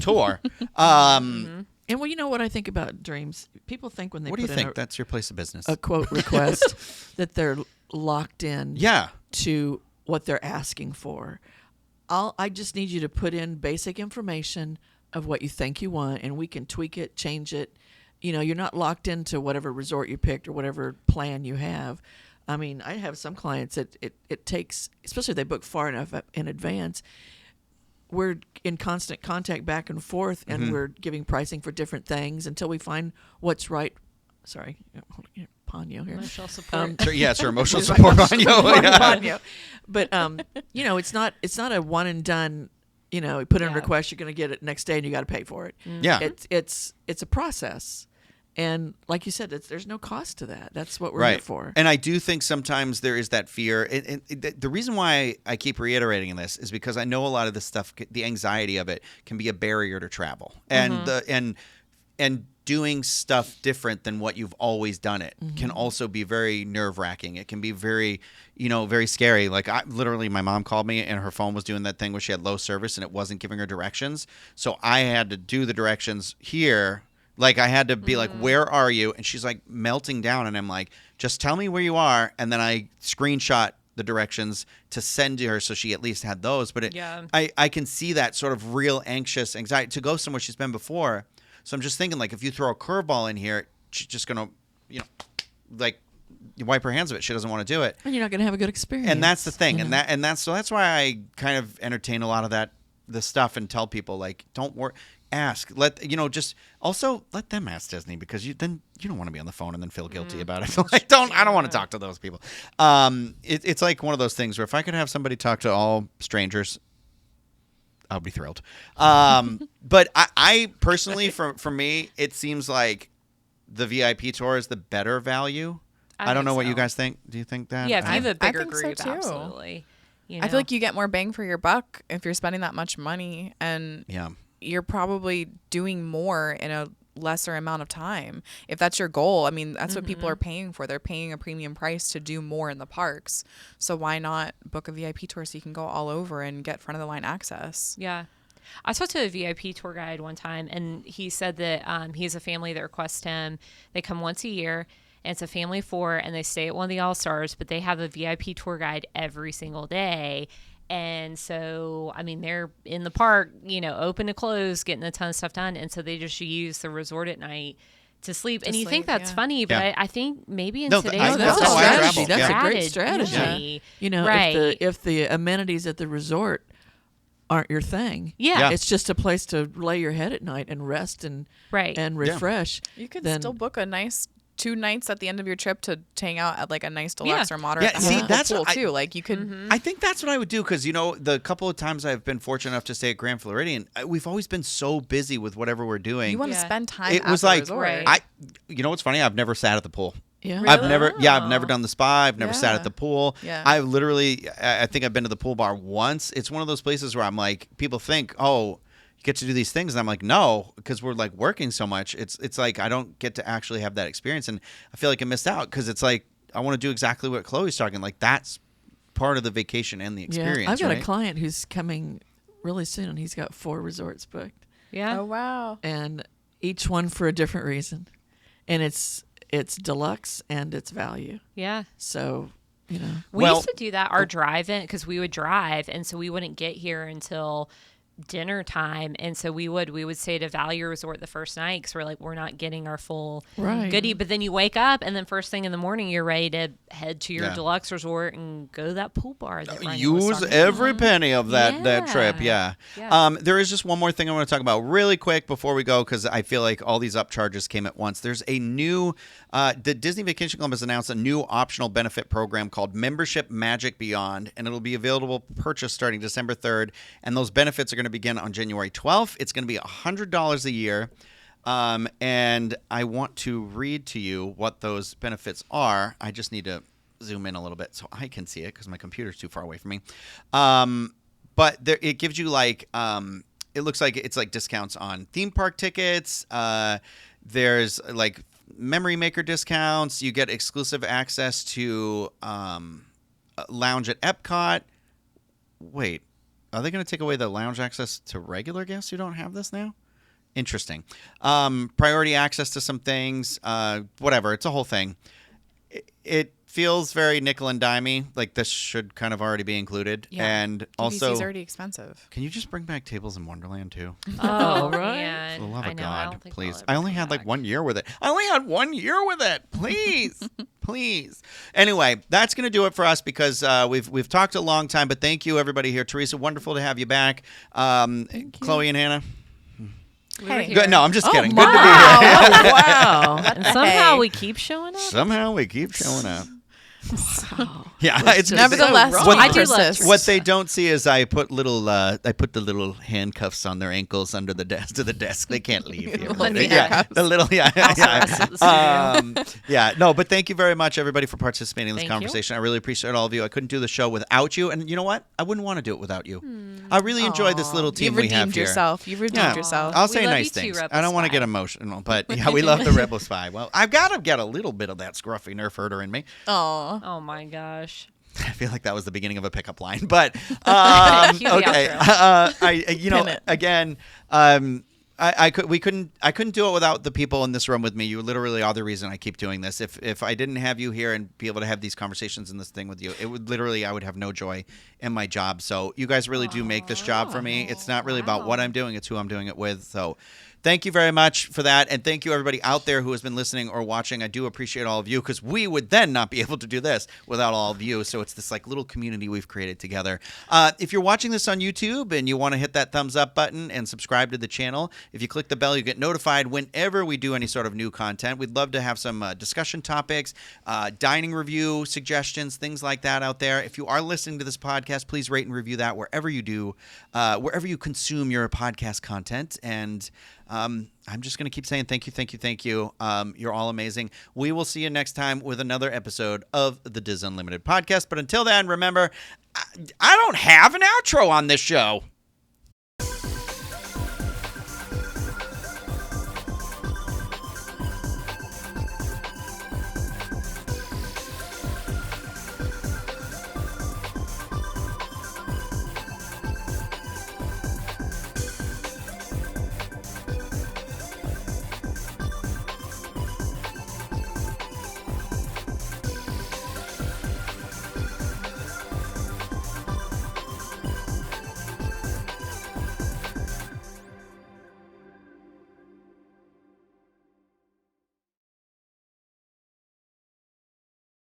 tour. And well, you know what I think about Dreams? People think when they What do put you in think? That's your place of business. a quote request that they're locked in Yeah. to what they're asking for. I just need you to put in basic information of what you think you want, and we can tweak it, change it. You know, you're not locked into whatever resort you picked or whatever plan you have. I mean, I have some clients that it takes, especially if they book far enough in advance, we're in constant contact back and forth, and we're giving pricing for different things until we find what's right. Sorry, Ponyo here. Emotional support. Sure, yeah, it's your emotional support on you. Yeah. Ponyo. But you know, it's not a one and done. You know, you put in a Yeah. request, you're going to get it next day, and you got to pay for it. Yeah. It's a process, and like you said, there's no cost to that. That's what we're Right. here for. And I do think sometimes there is that fear. The reason why I keep reiterating this is because I know a lot of this stuff, the anxiety of it, can be a barrier to travel, and doing stuff different than what you've always done it can also be very nerve-wracking. It can be very, very scary. Like literally my mom called me and her phone was doing that thing where she had low service and it wasn't giving her directions. So I had to do the directions here. Like I had to be like, where are you? And she's like melting down. And I'm like, just tell me where you are. And then I screenshot the directions to send to her so she at least had those. But I can see that sort of real anxious anxiety to go somewhere she's been before. So I'm just thinking, like, if you throw a curveball in here, she's just going to, like, you wipe her hands of it. She doesn't want to do it. And you're not going to have a good experience. And that's the thing. you know? And that's why I kind of entertain a lot of the stuff and tell people, like, don't worry. Ask. Just also let them ask Disney, because you don't want to be on the phone and then feel guilty about it. Like, I don't want to talk to those people. It's like one of those things where if I could have somebody talk to all strangers, I'll be thrilled. But I personally, for me, it seems like the VIP tour is the better value. I don't know what you guys think. Do you think that? Yeah, if you have a bigger think so group, too. absolutely. I feel like you get more bang for your buck if you're spending that much money, and Yeah. you're probably doing more in a lesser amount of time. If that's your goal, I mean, that's what people are paying for. They're paying a premium price to do more in the parks. So why not book a VIP tour so you can go all over and get front of the line access? Yeah. I talked to a VIP tour guide one time, and he said that he has a family that requests him. They come once a year, and it's a family of 4, and they stay at one of the All-Stars, but they have a VIP tour guide every single day. And so, I mean, they're in the park, open to close, getting a ton of stuff done. And so they just use the resort at night to sleep. And you think that's funny, but I think maybe in today's that's That's a how I travel. strategy. That's Yeah. a great strategy. Right. If the amenities at the resort aren't your thing, Yeah. it's just a place to lay your head at night and rest and Right. and refresh. You could then- still book a nice 2 nights at the end of your trip to hang out at like a nice deluxe or moderate Yeah, see, that's pool what too. Like you could. I think that's what I would do, because the couple of times I've been fortunate enough to stay at Grand Floridian, we've always been so busy with whatever we're doing. You want to Yeah. spend time. It at was the like resort. Right. what's funny? I've never sat at the pool. Yeah. I've never done the spa. I've never sat Yeah. at the pool. Yeah. I literally, I think I've been to the pool bar once. It's one of those places where I'm like, people think, oh, you get to do these things, and I'm like, no, because we're like working so much. It's like I don't get to actually have that experience, and I feel like I missed out, because it's like I want to do exactly what Chloe's talking. Like that's part of the vacation and the experience. I've got right? a client who's coming really soon, and he's got 4 resorts booked, Yeah. Oh wow. and each one for a different reason, and it's deluxe and it's value. Yeah. So We used to do that, our drive-in, because we would drive, and so we wouldn't get here until dinner time, and so we would stay at a value resort the first night because we're like, we're not getting our full goodie. But then you wake up, and then first thing in the morning you're ready to head to your deluxe resort and go to that pool bar that use every penny of that trip. There is just one more thing I want to talk about really quick before we go, because I feel like all these upcharges came at once. There's a new the Disney Vacation Club has announced a new optional benefit program called Membership Magic Beyond, and it'll be available for purchase starting December 3rd, and those benefits are going to begin on January 12th. It's going to be $100 a year. And I want to read to you what those benefits are. I just need to zoom in a little bit so I can see it because my computer's too far away from me. But it gives you like, it looks like it's like discounts on theme park tickets. There's like memory maker discounts. You get exclusive access to lounge at Epcot. Wait. Are they going to take away the lounge access to regular guests who don't have this now? Interesting. Priority access to some things. Whatever. It's a whole thing. It feels very nickel and dimey. Like this should kind of already be included. Yeah. And also, DVC's already expensive. Can you just bring back Tables in Wonderland too? Oh, right. Man. For the love of God, please. I only had like 1 year with it. I only had 1 year with it. Please. Please. Anyway, that's going to do it for us because we've talked a long time, but thank you everybody here. Teresa, wonderful to have you back. Chloe and Hannah. Hey. Good. No, I'm just kidding. Wow. Good to be here. Wow. And somehow we keep showing up. Somehow we keep showing up. Wow. Yeah, it's nevertheless. What, I do love what they don't see is I put the little handcuffs on their ankles under the desk to the desk. They can't leave here. The little No, but thank you very much everybody for participating in this conversation. I really appreciate all of you. I couldn't do the show without you, and you know what? I wouldn't want to do it without you. I really enjoy this little team we have here. You've redeemed yourself. I'll say nice things. I don't want to get emotional, but yeah, we love the Rebel Spy. Well, I've got to get a little bit of that scruffy nerf herder in me. Oh my gosh. I feel like that was the beginning of a pickup line, but okay. We couldn't do it without the people in this room with me. You literally are the reason I keep doing this. If I didn't have you here and be able to have these conversations in this thing with you, I would have no joy in my job. So you guys really do make this job for me. It's not really about what I'm doing; it's who I'm doing it with. So. Thank you very much for that, and thank you everybody out there who has been listening or watching. I do appreciate all of you because we would then not be able to do this without all of you. So it's this like little community we've created together. If you're watching this on YouTube and you want to hit that thumbs up button and subscribe to the channel, if you click the bell, you get notified whenever we do any sort of new content. We'd love to have some discussion topics, dining review suggestions, things like that out there. If you are listening to this podcast, please rate and review that wherever you do, wherever you consume your podcast content. And I'm just going to keep saying thank you. You're all amazing. We will see you next time with another episode of the Diz Unlimited podcast. But until then, remember, I don't have an outro on this show.